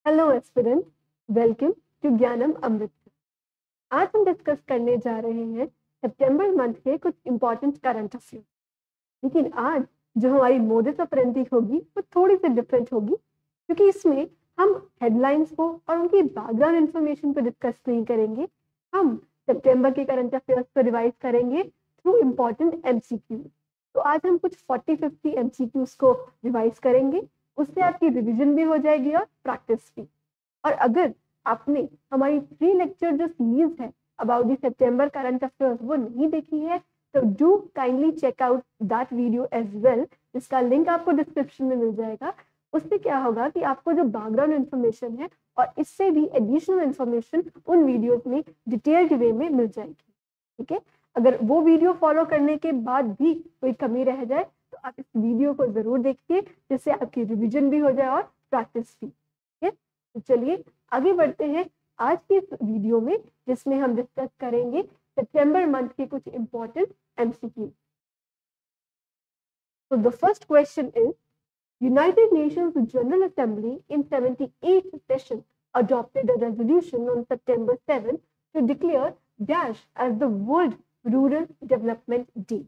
Hello aspirant, welcome to ज्ञानम अमृत। आज हम डिस्कस करने जा रहे हैं सितंबर मंथ के कुछ इंपॉर्टेंट करंट अफेयर्स। लेकिन आज जो हमारी मोडस ऑपरेंडी होगी वो थोड़ी सी डिफरेंट होगी, क्योंकि इसमें हम हेडलाइंस को और उनकी बैकग्राउंड इंफॉर्मेशन पर डिस्कस नहीं करेंगे। हम सितंबर के करंट अफेयर्स को रिवाइज करेंगे थ्रू इम्पॉर्टेंट एमसीक्यू। तो आज हम कुछ 40-50 एमसीक्यूज को रिवाइज करेंगे। उससे आपकी रिविजन भी हो जाएगी और प्रैक्टिस भी। और अगर आपने हमारी 3 लेक्चर जो सीरीज है अबाउट द सितंबर करंट अफेयर्स वो नहीं देखी है, तो do kindly check out that video as well, जिसका लिंक आपको डिस्क्रिप्शन में मिल जाएगा। उससे क्या होगा कि आपको जो बैकग्राउंड इन्फॉर्मेशन है और इससे भी एडिशनल इन्फॉर्मेशन उन वीडियोज में डिटेल्ड वे में मिल जाएगी। ठीक है, अगर वो वीडियो फॉलो करने के बाद भी कोई कमी रह जाए तो आप इस वीडियो को जरूर देखिए, जिससे आपकी रिविजन भी हो जाए और प्रैक्टिस भी। ठीक है, तो चलिए आगे बढ़ते हैं आज की इस वीडियो में, जिसमें हम डिस्कस करेंगे सितंबर मंथ के कुछ important MCQ. So the first question is, United Nations General Assembly in 78th session adopted a resolution on September 7 to declare dash as the World Rural Development Day।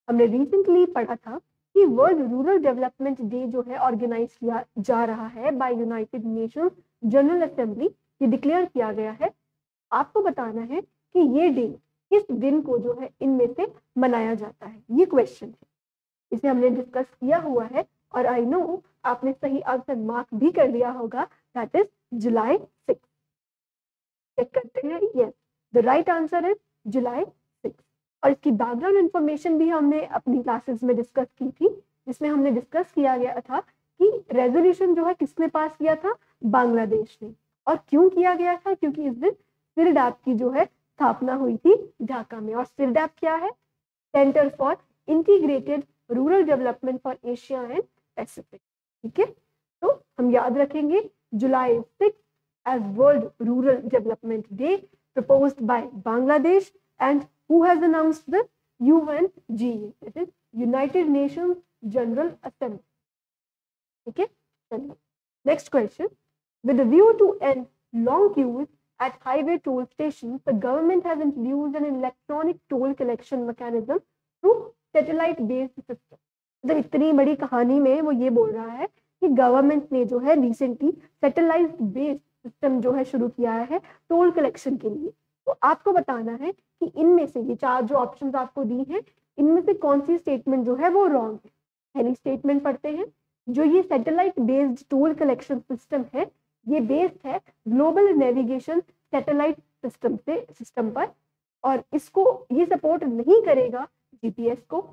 हमने recently पढ़ा था कि world rural development day जो है organise किया जा रहा है by United Nations General Assembly. ये डिक्लेयर किया गया है। आपको बताना है कि ये डे किस दिन को जो है इनमें से मनाया जाता है, ये क्वेश्चन है। इसे हमने डिस्कस किया हुआ है और आई नो आपने सही आंसर मार्क भी कर लिया होगा, दैट इज जुलाई 6। चेक करते हैं, yes the right answer is July 6। और इसकी बैकग्राउंड इंफॉर्मेशन भी हमने अपनी क्लासेस में डिस्कस की थी, जिसमें हमने डिस्कस किया गया था कि रेजोल्यूशन जो है किसने पास किया था, बांग्लादेश ने। और क्यों किया गया था, क्योंकि इस दिन सिरडैप की जो है स्थापना हुई थी ढाका में। और सिरडैप क्या है, centre for integrated rural development for Asia and Pacific. ठीक है, तो हम याद रखेंगे जुलाई 6 as world rural development day proposed by Bangladesh and who has announced the UNGA, it is United Nations General Assembly. ठीक है, next question, with a view to end long queues at highway toll stations, the government has introduced an electronic toll collection mechanism through satellite based system। मतलब इतनी बड़ी कहानी में वो ये बोल रहा है कि गवर्नमेंट ने जो है रिसेंटली सैटेलाइट बेस्ड सिस्टम जो है शुरू किया है टोल कलेक्शन के लिए। तो आपको बताना है कि इनमें से ये 4 जो ऑप्शंस आपको दी हैं, इनमें से कौन सी स्टेटमेंट जो है वो रॉन्ग है। पहली स्टेटमेंट पढ़ते हैं, जो ये satellite based toll collection system है ये बेस्ड है ग्लोबल नेविगेशन सैटेलाइट सिस्टम पर, और इसको ये सपोर्ट नहीं करेगा जीपीएस को।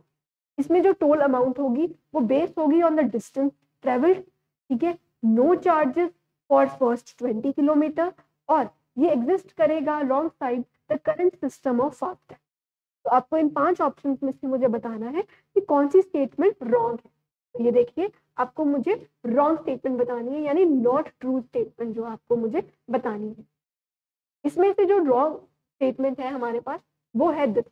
इसमें जो टोल अमाउंट होगी वो बेस्ड होगी ऑन द डिस्टेंस ट्रेवल्ड। ठीक है, no charges for first 20 kilometre, और ये एग्जिस्ट करेगा alongside the current system of FASTag. तो आपको इन 5 ऑप्शंस में से मुझे बताना है कि कौन सी स्टेटमेंट रॉन्ग है। तो ये देखिए, आपको मुझे रॉन्ग स्टेटमेंट बतानी है, यानी नॉट ट्रू स्टेटमेंट जो आपको मुझे बतानी है। इसमें से जो रॉन्ग स्टेटमेंट है हमारे पास वो है this,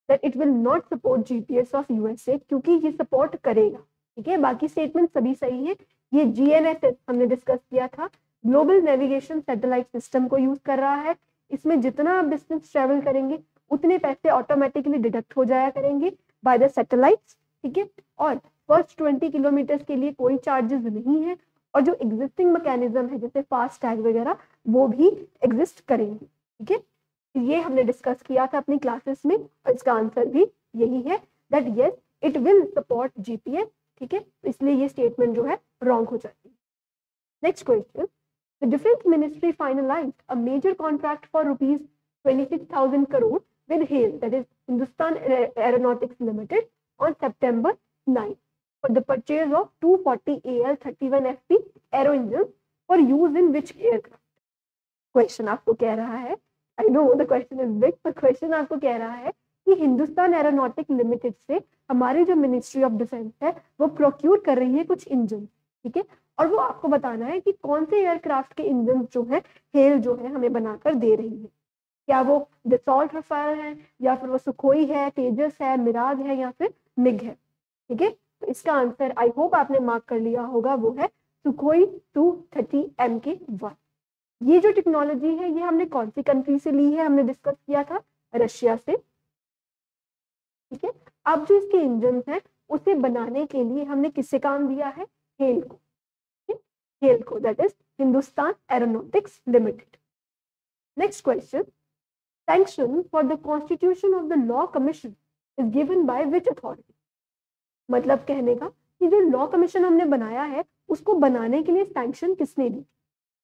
that it will not support GPS of USA, क्योंकि ये सपोर्ट करेगा। ठीक है, बाकी स्टेटमेंट सभी सही है। ये जीएनएसएस हमने डिस्कस किया था, ग्लोबल नेविगेशन सैटेलाइट सिस्टम को यूज कर रहा है। इसमें जितना आप डिस्टेंस ट्रेवल करेंगे उतने पैसे ऑटोमेटिकली डिडक्ट हो जाया करेंगे बाय द सैटेलाइट्स। ठीक है, और फर्स्ट 20 किलोमीटर के लिए कोई चार्जेस नहीं है, और जो एग्जिस्टिंग मैकेनिज्म है जैसे फास्ट टैग वगैरह वो भी एग्जिस्ट करेंगे। ठीक है, ये हमने डिस्कस किया था अपनी क्लासेस में, और इसका आंसर भी यही है that yes it will support GPS. ठीक है, इसलिए ये स्टेटमेंट जो है रॉन्ग हो जाती है। Next question, the defence ministry finalised a major contract for rupees 26,000 crore with HAL, that is Hindustan Aeronautics Limited, on September 9 for the purchase of 240 AL-31FP aero engines for use in which aircraft? Question आपको कह रहा है, I know the question is big, पर question आपको कह रहा है कि हिंदुस्तान एरोनॉटिक लिमिटेड से हमारी जो मिनिस्ट्री ऑफ डिफेंस है वो प्रोक्यूर कर रही है कुछ इंजन। ठीक है, और वो आपको बताना है कि कौन से एयरक्राफ्ट के इंजन जो है हेल जो है हमें बनाकर दे रही है। क्या वो दसॉल्ट रफाल है, या फिर वो सुखोई है, तेजस है, मिराज है, या फिर मिग है। ठीक है, तो इसका आंसर आई होप आपने मार्क कर लिया होगा, वो है सुखोई 230 MK1। ये जो टेक्नोलॉजी है ये हमने कौन सी कंट्री से ली है, हमने डिस्कस किया था रशिया से। ठीक है, अब जो इसके इंजन है उसे बनाने के लिए हमने किससे काम दिया है, हेल को। हेल को, that is Hindustan aeronautics limited. Next question, sanction for the constitution of the law commission is given by which authority. मतलब कहने का कि जो लॉ कमीशन हमने बनाया है उसको बनाने के लिए सैंक्शन किसने दी,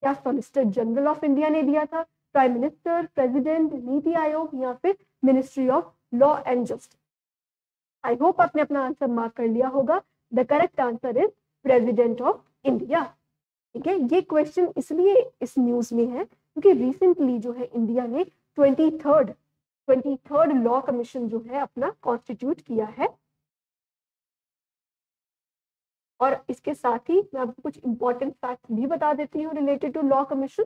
क्या सॉलिसिटर जनरल ऑफ इंडिया ने दिया था, prime minister, president, NITI Aayog या फिर ministry of law and justice. I hope आपने अपना आंसर मार्क कर लिया होगा। The correct answer is president of India. ठीक है, ये क्वेश्चन इसलिए इस न्यूज में है क्योंकि रिसेंटली जो है इंडिया ने 23rd लॉ कमीशन जो है अपना कॉन्स्टिट्यूट किया है। और इसके साथ ही मैं आपको कुछ इंपॉर्टेंट फैक्ट्स भी बता देती हूँ रिलेटेड टू लॉ कमीशन।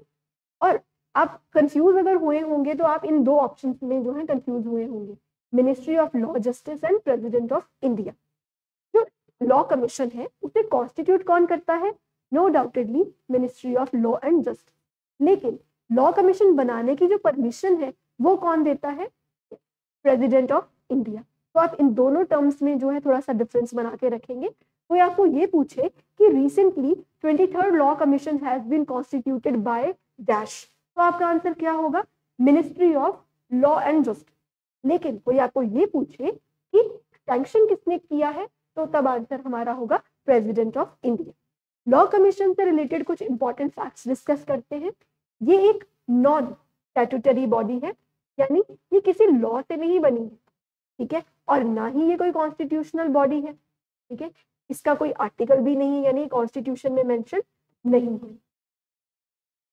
और आप कंफ्यूज अगर हुए होंगे तो आप इन दो ऑप्शंस में जो है कंफ्यूज हुए होंगे, ministry of law justice and president of India. जो लॉ कमीशन है उसे कॉन्स्टिट्यूट कौन करता है, no doubtedly ministry of law and justice. लेकिन लॉ कमीशन बनाने की जो परमिशन है वो कौन देता है, प्रेसिडेंट ऑफ इंडिया। तो आप इन दोनों टर्म्स में जो है थोड़ा सा डिफरेंस बना के रखेंगे। कोई आपको ये पूछे कि recently 23rd law commission has been constituted by dash, तो आपका आंसर क्या होगा, ministry of law and justice. लेकिन कोई आपको ये पूछे कि सैंक्शन किसने किया है, तो तब आंसर हमारा होगा president of India. Law commission से रिलेटेड कुछ इंपॉर्टेंट फैक्ट्स डिस्कस करते हैं। ये एक नॉन स्टैट्यूटरी बॉडी है, यानी ये किसी लॉ से नहीं बनी है, ठीक है, और ना ही ये कोई कॉन्स्टिट्यूशनल बॉडी है। ठीक है, इसका कोई आर्टिकल भी नहीं है, यानी कॉन्स्टिट्यूशन में मेंशन नहीं है।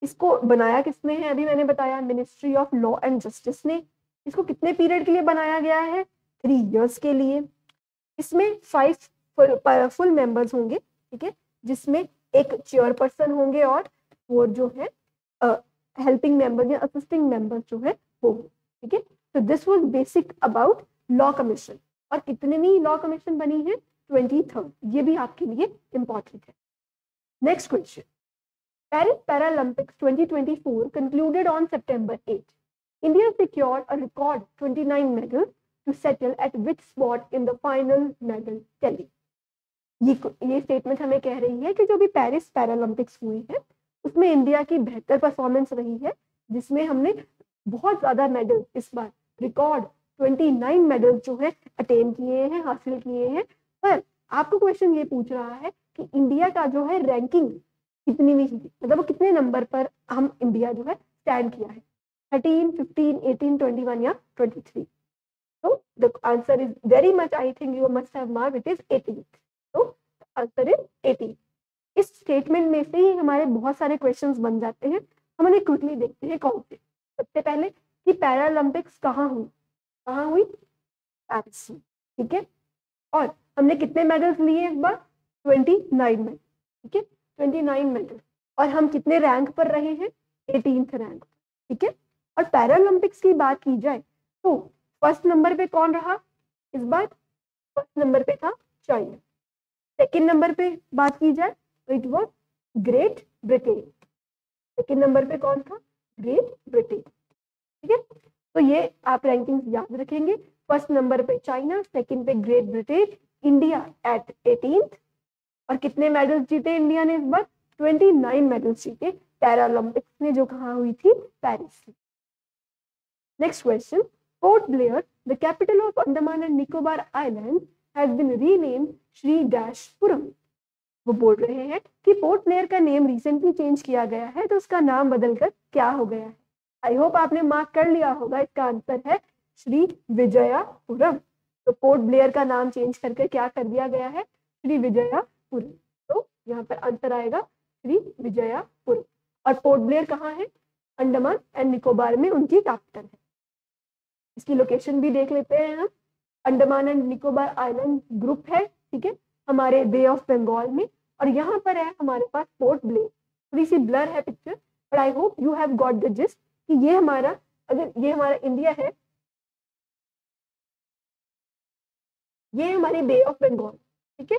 इसको बनाया किसने है, अभी मैंने बताया ministry of law and justice ने। इसको कितने पीरियड के लिए बनाया गया है, 3 years के लिए। इसमें 5 फुल मेंबर्स होंगे, ठीक है, जिसमें एक चेयरपर्सन होंगे और वो जो है हेल्पिंग मेंबर या असिस्टिंग मेंबर जो है वो, ठीक है। तो this was basic about law commission. और कितनी लॉ कमीशन बनी है, 23rd, ये भी आपके लिए इंपॉर्टेंट है। Next question, Paris Paralympics 2024 concluded on September 8. India secured a record 29 medals to settle at which spot in the final medal tally? ये स्टेटमेंट हमें कह रही है कि जो भी पेरिस पैरालंपिक्स हुए हैं उसमें इंडिया की बेहतर परफॉर्मेंस रही है, जिसमें हमने बहुत ज्यादा मेडल, इस बार रिकॉर्ड 29 मेडल जो है अटेन किए हैं, हासिल किए हैं। पर आपको क्वेश्चन ये पूछ रहा है कि इंडिया का जो है रैंकिंग कितनी हुई, मतलब वो कितने नंबर पर हम इंडिया जो है स्टैंड किया है, 13, 15, 18, 21 या 23। तो the answer is very much, I think you must have marked, it is 18। तो आंसर इज 18। इस स्टेटमेंट में से ही हमारे बहुत सारे क्वेश्चंस बन जाते हैं। हम उन्हें क्विकली देखते हैं कौन से। सबसे पहले कि पैरालंपिक्स कहाँ हुई, कहाँ हुई, पेरिस में, ठीक है। और हमने कितने मेडल्स लिए इस बार, 29 मेडल, ठीक है, 29 मेडल। और हम कितने रैंक पर रहे हैं, 18th रैंक, ठीक है। और पैरालंपिक्स की बात की जाए तो फर्स्ट नंबर पे कौन रहा इस बार, फर्स्ट नंबर पे था चाइना। सेकंड नंबर पे बात की जाए तो it was great Britain. Second number पे कौन था, ग्रेट ब्रिटेन, ठीक है। तो ये आप रैंकिंग्स याद रखेंगे, फर्स्ट नंबर पे चाइना, सेकंड पे great Britain, India at 18th। और कितने मेडल्स जीते इंडिया ने इस बार, 29 मेडल्स जीते पैरालंपिक्स में, जो कहाँ हुई थी, पेरिस में। Next question, Port Blair the capital of Andaman and Nicobar island has been renamed Shri Dashpuram. वो बोल रहे हैं कि पोर्ट ब्लेयर का नेम रिसेंटली चेंज किया गया है, तो उसका नाम बदलकर क्या हो गया है। आई होप आपने मार्क कर लिया होगा, इसका आंसर है श्री विजयपुरम। तो पोर्ट ब्लेयर का नाम चेंज करके क्या कर दिया गया है, श्री विजयपुरम। तो यहाँ पर आंसर आएगा श्री विजयपुरम। और पोर्ट ब्लेयर कहाँ है, अंडमान एंड निकोबार में उनकी कैपिटल है। इसकी लोकेशन भी देख लेते हैं हम। Andaman and Nicobar island group है, ठीक है, हमारे बे ऑफ बंगाल में। और यहाँ पर है हमारे पास पोर्ट ब्लेयर। थोड़ी सी ब्लर है picture, but I hope you have got the gist कि ये हमारा, अगर ये हमारा इंडिया है, ये हमारे बे ऑफ बंगाल, ठीक है।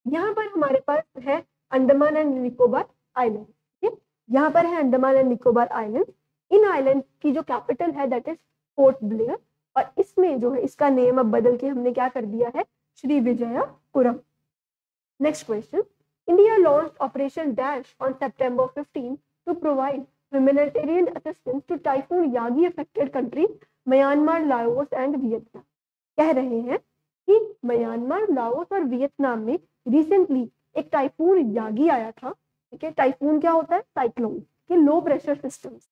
यहाँ पर हमारे पास है अंडमान एंड निकोबार आइलैंड। ठीक है, यहाँ पर है Andaman and Nicobar island. In island की जो कैपिटल है दैट इज पोर्ट ब्लेयर, और इसमें जो है इसका नेम अब बदल के हमने क्या कर दिया है, Shri Vijayapuram. Next question, India launched operation dash on September 15 to provide humanitarian assistance to typhoon Yagi affected countries Myanmar, Laos and Vietnam. कह रहे हैं कि म्यांमार, लाओस और वियतनाम में रिसेंटली एक टाइफून यागी आया था। ठीक है, टाइफून क्या होता है, साइक्लोन के लो प्रेशर सिस्टम्स,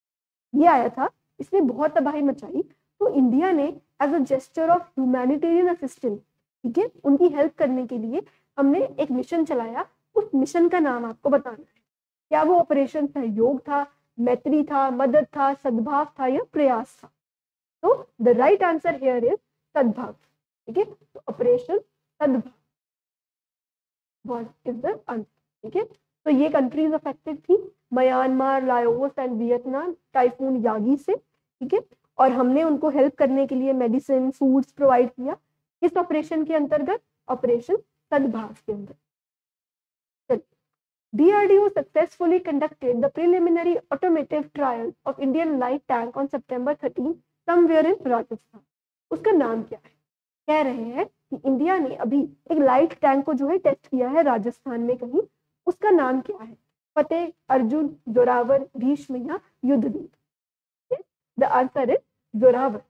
ये आया था, इसने बहुत तबाही मचाई। तो इंडिया ने as a gesture of humanitarian assistance, ठीक है, उनकी हेल्प करने के लिए हमने एक मिशन चलाया। उस मिशन का नाम आपको बताना है। क्या वो ऑपरेशन सहयोग था, मैत्री था, मदद था, सद्भाव था या प्रयास था? तो the right answer here is सद्भाव। ठीक है, तो ऑपरेशन सद्भाव व्हाट इज द आंसर। ठीक है, तो ये कंट्रीज अफेक्टेड थी, Myanmar, Laos and Vietnam, typhoon Yagi से। ठीक है, और हमने उनको हेल्प करने के लिए मेडिसिन, फूड्स प्रोवाइड किया। किस ऑपरेशन के अंतर्गत? ऑपरेशन सद्भाव के अंदर। DRDO successfully conducted the preliminary automated trial of Indian light tank on September 13 somewhere in Rajasthan। उसका नाम क्या है? कह रहे हैं कि इंडिया ने अभी एक लाइट टैंक को जो है टेस्ट किया है राजस्थान में कहीं। उसका नाम क्या है? फतेह, अर्जुन, जोरावर, भीष्म या Yudhvir? The answer is Zorawar.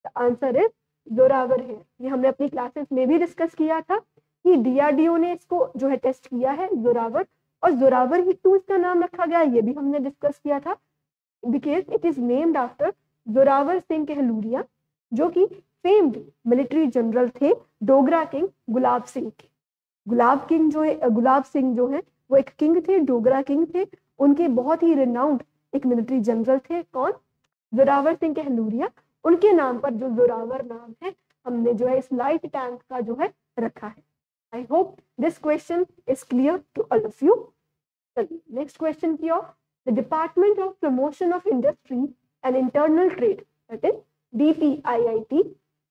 The answer is Zorawar है। ये हमने अपनी क्लासेस में भी डिस्कस किया था कि DRDO ने इसको जो है टेस्ट किया है जोरावर, और जोरावर ही क्यों इसका नाम रखा गया ये भी हमने डिस्कस किया था, because it is named after Zorawar Singh Kahluria, जो कि फेम्ड मिलिट्री जनरल थे डोगरा किंग गुलाब सिंह के। गुलाब सिंह जो है वो एक किंग थे, डोगरा किंग थे, उनके बहुत ही रिनाउंड एक मिलिट्री जनरल थे। कौन? जोरावर सिंह कहलूरिया। उनके नाम पर जो जोरावर नाम है हमने जो है इस लाइट टैंक का जो है रखा है। I hope this question is clear to all of you. Next question की ओर, the Department of Promotion of Industry and Internal Trade, that is DPIIT,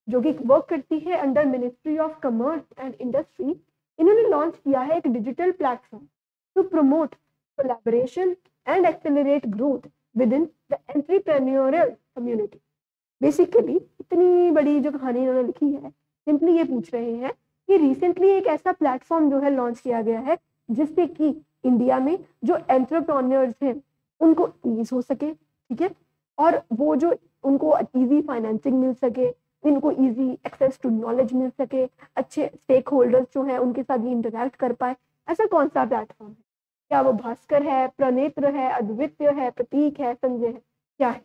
जो कि वर्क करती है under ministry of commerce and industry, इन्होंने launch किया है एक digital platform to promote collaboration and accelerate growth within the entrepreneurial community. Basically इतनी बड़ी जो कहानी इन्होंने लिखी है, सिंपली ये पूछ रहे हैं कि रिसेंटली एक ऐसा प्लेटफॉर्म जो है लॉन्च किया गया है जिससे कि इंडिया में जो एंटरप्रेन्योर्स हैं उनको ईज हो सके। ठीक है, और वो जो उनको इजी फाइनेंसिंग मिल सके, इनको इजी एक्सेस टू नॉलेज मिल सके, अच्छे स्टेक होल्डर्स जो हैं उनके साथ भी इंटरैक्ट कर पाए। ऐसा कौन सा प्लेटफॉर्म है? क्या वो भास्कर है, प्रणेत्र है, अद्वितीय है, प्रतीक है, संजय है, क्या है?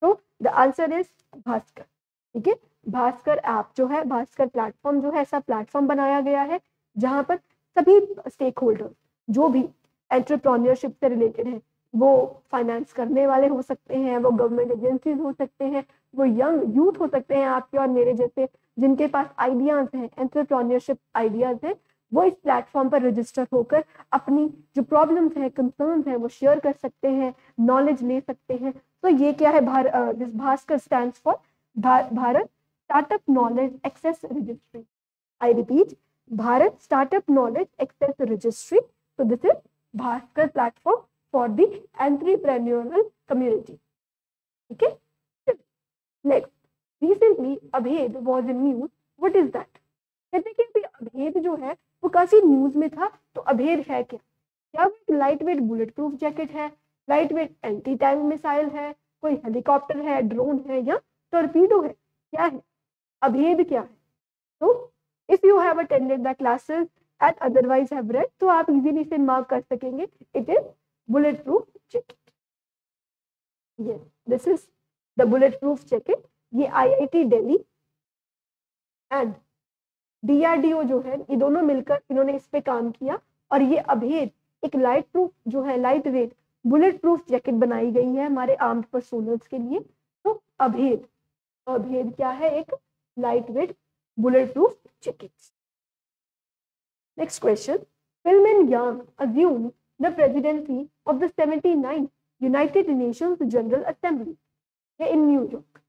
तो द आंसर इज भास्कर। ठीक है, भास्कर ऐप जो है, भास्कर प्लेटफॉर्म जो है, ऐसा प्लेटफॉर्म बनाया गया है जहां पर सभी स्टेक होल्डर जो भी एंटरप्रेन्योरशिप से रिलेटेड है, वो फाइनेंस करने वाले हो सकते हैं, वो गवर्नमेंट एजेंसीज हो सकते हैं, वो यंग यूथ हो सकते हैं आपके और मेरे जैसे, जिनके पास आइडियाज हैं, एंटरप्रेन्योरशिप आइडियाज हैं, वो इस प्लेटफॉर्म पर रजिस्टर होकर अपनी जो प्रॉब्लम्स हैं, कंसर्न्स हैं, वो शेयर कर सकते हैं, नॉलेज ले सकते हैं। तो ये क्या है? Bhaskar stands for Bharat startup knowledge access registry. I repeat, Bharat startup knowledge access registry. So this is Bhaskar platform for the entrepreneurial community. Okay. Next, recently Abhed was in news. What is that? कहते हैं कि अभेद जो है वो काफी news में था। तो अभेद है क्या? क्या वो एक light weight bullet proof jacket है, light weight anti tank missile है, कोई हेलीकॉप्टर है, ड्रोन है या टॉर्पीडो है? क्या है अभेद? क्या है? तो if you have attended the classes and otherwise have read, तो आप इजीली से मार्क कर सकेंगे। It is bullet proof jacket. Yes, this is the bullet proof jacket. ये IIT दिल्ली एंड DRDO जो है, ये दोनों मिलकर इन्होंने इस पे काम किया, और ये अभेद एक लाइट प्रूफ जो है, light weight bullet proof jacket बनाई गई है हमारे आर्म्ड पर्सोनल्स के लिए। तो अभेद क्या है? एक light weight bullet proof jacket. Next question. Philmin Yang assumed the presidency of the 79th United Nations General Assembly in New York.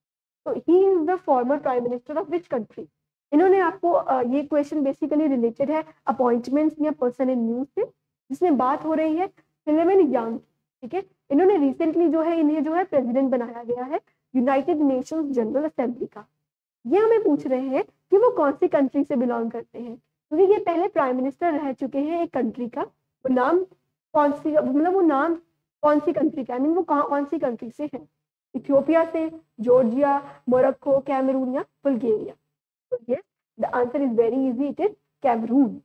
So he is the former Prime Minister of which country? इन्होंने आपको ये question basically related है appointments या person in news से। जिसमें बात हो रही है फिलिमन यांग, ठीक है। इन्होंने रिसेंटली जो है इन्हें जो है प्रेसिडेंट बनाया गया है यूनाइटेड नेशंस जनरल असेंबली का। ये हमें पूछ रहे हैं कि वो कौन सी कंट्री से बिलोंग करते हैं, क्योंकि ये पहले प्राइम मिनिस्टर रह चुके हैं एक कंट्री का। वो नाम कौन सी, मतलब वो नाम कौन सी कंट्री का, आई मीन वो कौन सी कंट्री से है, इथियोपिया से, जॉर्जिया, मोरक्को, कैमरून या बुल्गारिया। तो yes, the answer is very easy, it is Cameroon.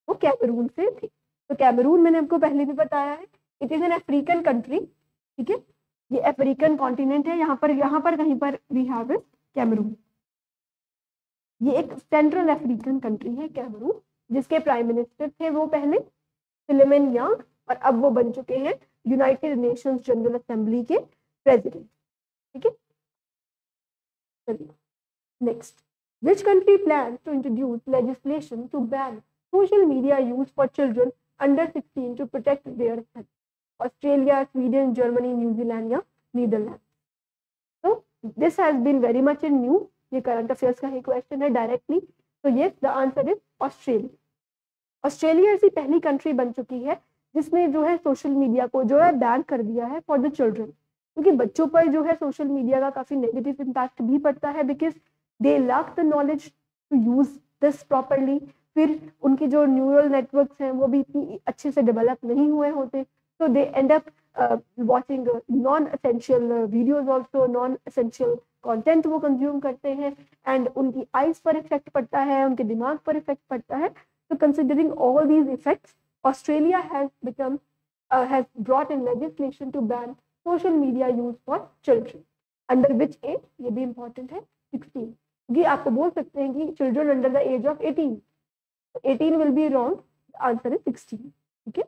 वो कैमरून से थे। तो कैमरून मैंने आपको पहले भी बताया है, it is an African country, ठीक है। ये अफ्रीकन कॉन्टिनेंट है, यहाँ पर कहीं पर वी हैव इट कैमरून। ये एक सेंट्रल अफ्रीकन कंट्री है कैमरून, जिसके प्राइम मिनिस्टर थे वो पहले फिलिमन यांग, और अब वो बन चुके हैं यूनाइटेड नेशंस जनरल असेंबली के प्रेसिडेंट, ठीक है। चलिए next, which country plans to introduce legislation to ban social media use for children under 16 to protect their health? Australia, Sweden, Germany, New Zealand या Netherlands? So this has been very much in news. ये current affairs का ही question है directly. तो yes, the answer is Australia. Australia ऐसी पहली country बन चुकी है जिसने जो है सोशल मीडिया को जो है बैन कर दिया है फॉर द चिल्ड्रन, क्योंकि बच्चों पर जो है सोशल मीडिया का काफी नेगेटिव इम्पैक्ट भी पड़ता है, because they lack the knowledge to use this properly. फिर उनके जो न्यूरल नेटवर्क्स हैं वो भी इतनी अच्छे से डेवलप नहीं हुए होते, तो they end up watching non essential videos, also non essential content वो कंज्यूम करते हैं, एंड उनकी आईज पर इफेक्ट पड़ता है, उनके दिमाग पर इफेक्ट पड़ता है। तो considering all these effects, Australia has brought in legislation to ban social media use for children under which age, ये भी important है 16, क्योंकि आपको बोल सकते हैं कि children under the age of 18, 18 will be wrong, the answer is 16, ठीक है।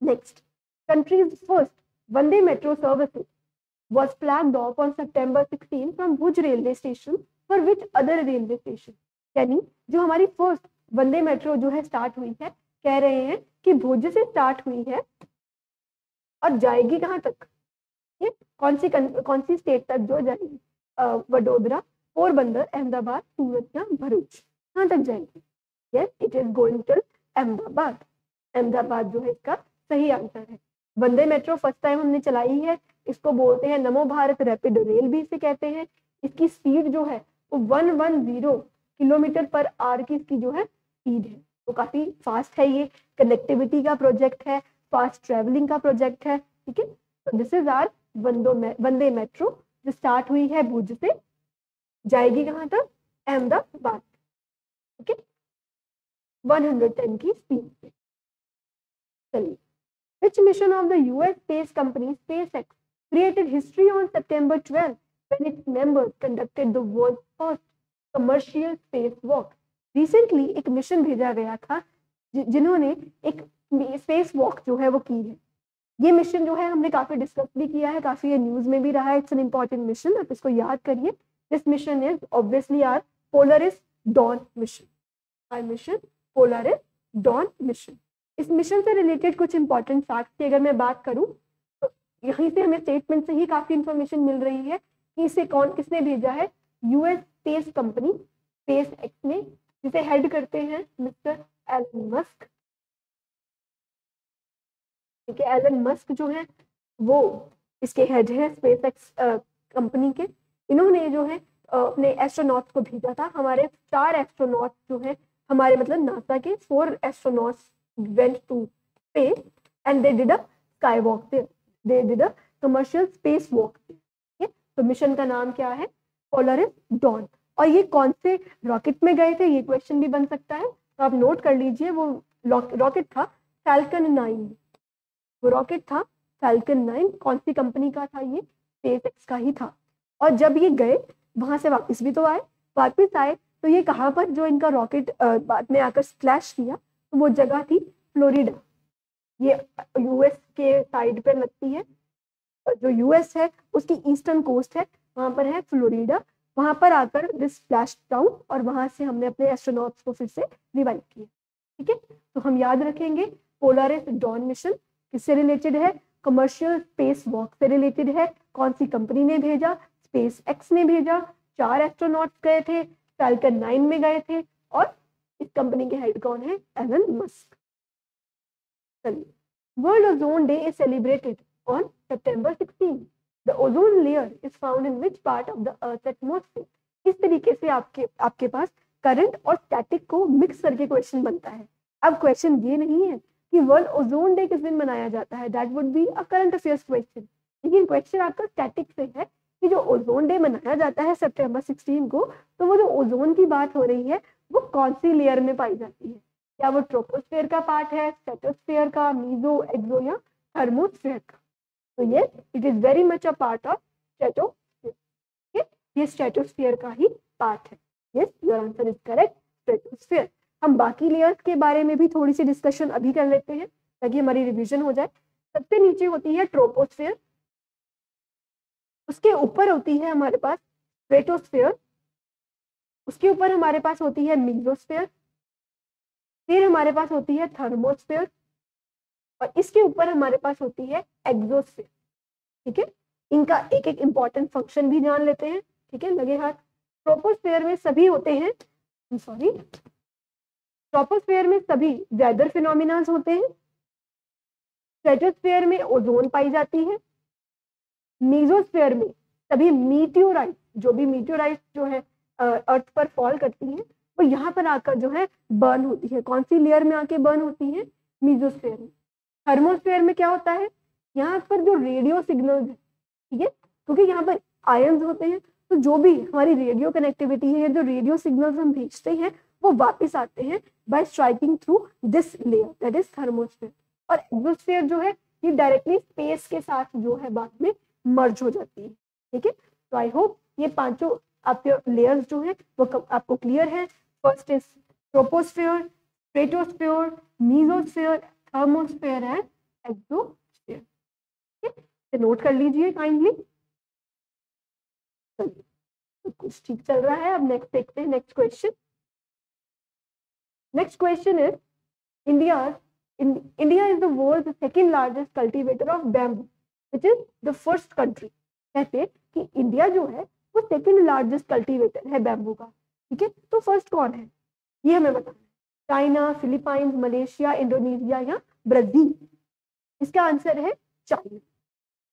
Next, country's first Vande Metro services was flagged off on September 16 from Bhuj railway station for which other railway station? यानी जो हमारी first वंदे metro जो है start हुई है, कह रहे हैं कि भुज से स्टार्ट हुई है और जाएगी कहाँ तक, ये कौन सी स्टेट तक जो जाएगी, वडोदरा, पोरबंदर, अहमदाबाद, सूरत या भरूच, कहाँ तक जाएगी? Yes, it is going to Ahmedabad. Ahmedabad जो है इसका सही आंसर है। वंदे मेट्रो फर्स्ट टाइम हमने चलाई है, इसको बोलते हैं नमो भारत रैपिड रेल भी इसे कहते हैं। इसकी स्पीड जो है वो 110 किलोमीटर पर आवर की इसकी जो है स्पीड है, तो काफी फास्ट है। ये कनेक्टिविटी का प्रोजेक्ट है, फास्ट ट्रेवलिंग का प्रोजेक्ट है, ठीक है। तो this is our Vande metro जो स्टार्ट हुई है भुज से, जाएगी कहाँ तक? अहमदाबाद, ठीक है, 110 की स्पीड से। चलिए, which mission of the US space company SpaceX created history on September 12 when its members conducted the world's first commercial spacewalk? Recently एक मिशन भेजा गया था जिन्होंने एक स्पेस वॉक जो है वो की है। ये मिशन जो है हमने काफी डिस्कस भी किया है, काफी ये न्यूज में भी रहा है। इट्स एन इंपॉर्टेंट मिशन, आप इसको याद करिए। This mission is obviously our Polaris Dawn mission, our mission Polaris Dawn mission. इस मिशन से रिलेटेड कुछ इंपॉर्टेंट फैक्ट की अगर मैं बात करूं तो यहीं से हमें स्टेटमेंट से ही काफी इंफॉर्मेशन मिल रही है कि इसे किसने भेजा है। US space company space x ने, जिसे हेड करते हैं मिस्टर एलन मस्क, ठीक है। एलन मस्क जो है वो इसके हेड है स्पेस एक्स कंपनी के। इन्होंने जो है अपने एस्ट्रोनॉट्स को भेजा था। हमारे 4 एस्ट्रोनॉट्स जो है, हमारे मतलब नासा के 4 astronauts went to space and they did a skywalk there. They did a commercial spacewalk there. Okay? तो मिशन का नाम क्या है? Polaris Dawn. और ये कौन से रॉकेट में गए थे, ये क्वेश्चन भी बन सकता है, तो आप नोट कर लीजिए। वो रॉकेट था फैल्कन 9, वो रॉकेट था फैल्कन 9। कौन सी कंपनी का था? ये स्पेसएक्स का ही था। और जब ये गए वहां से वापस भी तो आए, वापस आए तो ये कहाँ पर जो इनका रॉकेट बाद में आकर स्प्लैश किया, तो वो जगह थी फ्लोरिडा। ये यूएस के साइड पर लगती है, जो यूएस है उसकी ईस्टर्न कोस्ट है, वहां पर है फ्लोरिडा। वहां पर आकर दिस स्प्लैश डाउन और वहां से हमने अपने एस्ट्रोनॉट्स को फिर से रिवाइव किया, ठीक है। तो हम याद रखेंगे पोलरिस डॉन मिशन किससे रिलेटेड है? कमर्शियल स्पेस वॉक से रिलेटेड है। कौन सी कंपनी ने भेजा? स्पेस एक्स ने भेजा। 4 एस्ट्रोनॉट्स गए थे, फैल्कन 9 में गए थे, और इस कंपनी के हेड कौन है? Elon Musk. चलिए, world ozone day is celebrated on September 16. The ozone layer is found in which part of the Earth's atmosphere? इस तरीके से आपके पास करंट और स्टैटिक को मिक्स करके क्वेश्चन बनता है। अब क्वेश्चन ये नहीं है कि वर्ल्ड ओजोन डे किस दिन मनाया जाता है, that would be a current affairs question, लेकिन क्वेश्चन आपका स्टैटिक से है कि जो ओजोन डे मनाया जाता है September 16 को, तो वो जो ओजोन की बात हो रही है वो कौन सी लेयर में पाई जाती है? क्या वो ट्रोपोस्फेयर का पार्ट है, स्ट्रेटोस्फेयर का, मीजो, एक्सो या थर्मोस्फेयर का? तो ये it is very much a part of stratosphere. ये स्ट्रेटोस्फेयर का ही पार्ट है। Yes, your answer is correct, stratosphere. हम बाकी लेयर्स के बारे में भी थोड़ी सी डिस्कशन अभी कर लेते हैं ताकि हमारी रिवीजन हो जाए। सबसे नीचे होती है ट्रोपोस्फेयर, उसके ऊपर होती है हमारे पास स्ट्रेटोस्फेयर, उसके ऊपर हमारे पास होती है मीजोस्फेयर, फिर हमारे पास होती है थर्मोस्फेयर, और इसके ऊपर हमारे पास होती है एक्सोस्फेयर। ठीक है, इनका एक एक इंपॉर्टेंट फंक्शन भी जान लेते हैं। ठीक है, लगे हाथ। ट्रोपोस्फेयर में सभी होते हैं, ट्रोपोस्फेयर में सभी वेदर फिनोमिनास होते हैं, स्ट्रेटोस्फेयर में ओजोन पाई जाती है, मीजोस्फेयर में सभी मीटियोराइट, जो भी मीटियोराइट जो है अर्थ पर फॉल करती हैं, वो यहाँ पर आकर जो है बर्न होती है। कौन सी लेयर में आके बर्न होती है? मीजोस्फेयर में। थर्मोस्फेयर में क्या होता है? यहाँ पर जो रेडियो सिग्नल्स है, ठीक है, क्योंकि यहाँ पर आयंस होते हैं, तो जो भी हमारी रेडियो कनेक्टिविटी है, जो रेडियो सिग्नल्स हम भेजते हैं, वो वापस आते हैं bye striking through this layer, that is thermosphere. और एक्सोस्फेयर जो है ये डायरेक्टली स्पेस के साथ जो है बाद में मर्ज हो जाती है। ठीक है, तो आई होप ये पांचों आपके लेयर्स जो है वो आपको क्लियर है। First is troposphere, stratosphere, mesosphere, thermosphere and exosphere. ठीक है, नोट कर लीजिए काइंडली। चलिए, तो कुछ ठीक चल रहा है। अब नेक्स्ट देखते हैं, next question. Next question is India is the world's second largest cultivator of bamboo, which is the first country. कहते हैं कि इंडिया जो है वो सेकंड लार्जेस्ट कल्टीवेटर है बैम्बू का। ठीक है, तो फर्स्ट कौन है ये हमें बताना है। चाइना, फिलीपाइंस, मलेशिया, इंडोनेशिया या ब्राजील? इसका आंसर है China.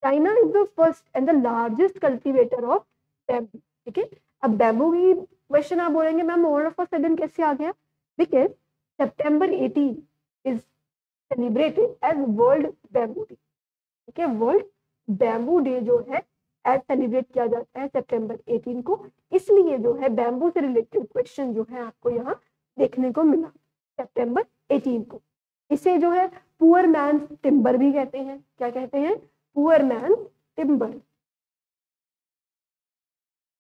China is the first and the largest cultivator of bamboo. ठीक है, अब बैम्बू की क्वेश्चन आप बोलेंगे ma'am all of a sudden कैसे आ गया? Because September 18 is celebrated as World Bamboo Day. ठीक है, वर्ल्ड बैम्बू डे जो है एज सेलिब्रेट किया जाता है September 18 को, इसलिए जो है बैम्बू से रिलेटेड क्वेश्चन जो है आपको यहाँ देखने को मिला September 18 को। इसे जो है पुअर मैन टिम्बर भी कहते हैं। क्या कहते हैं? Poor man timber,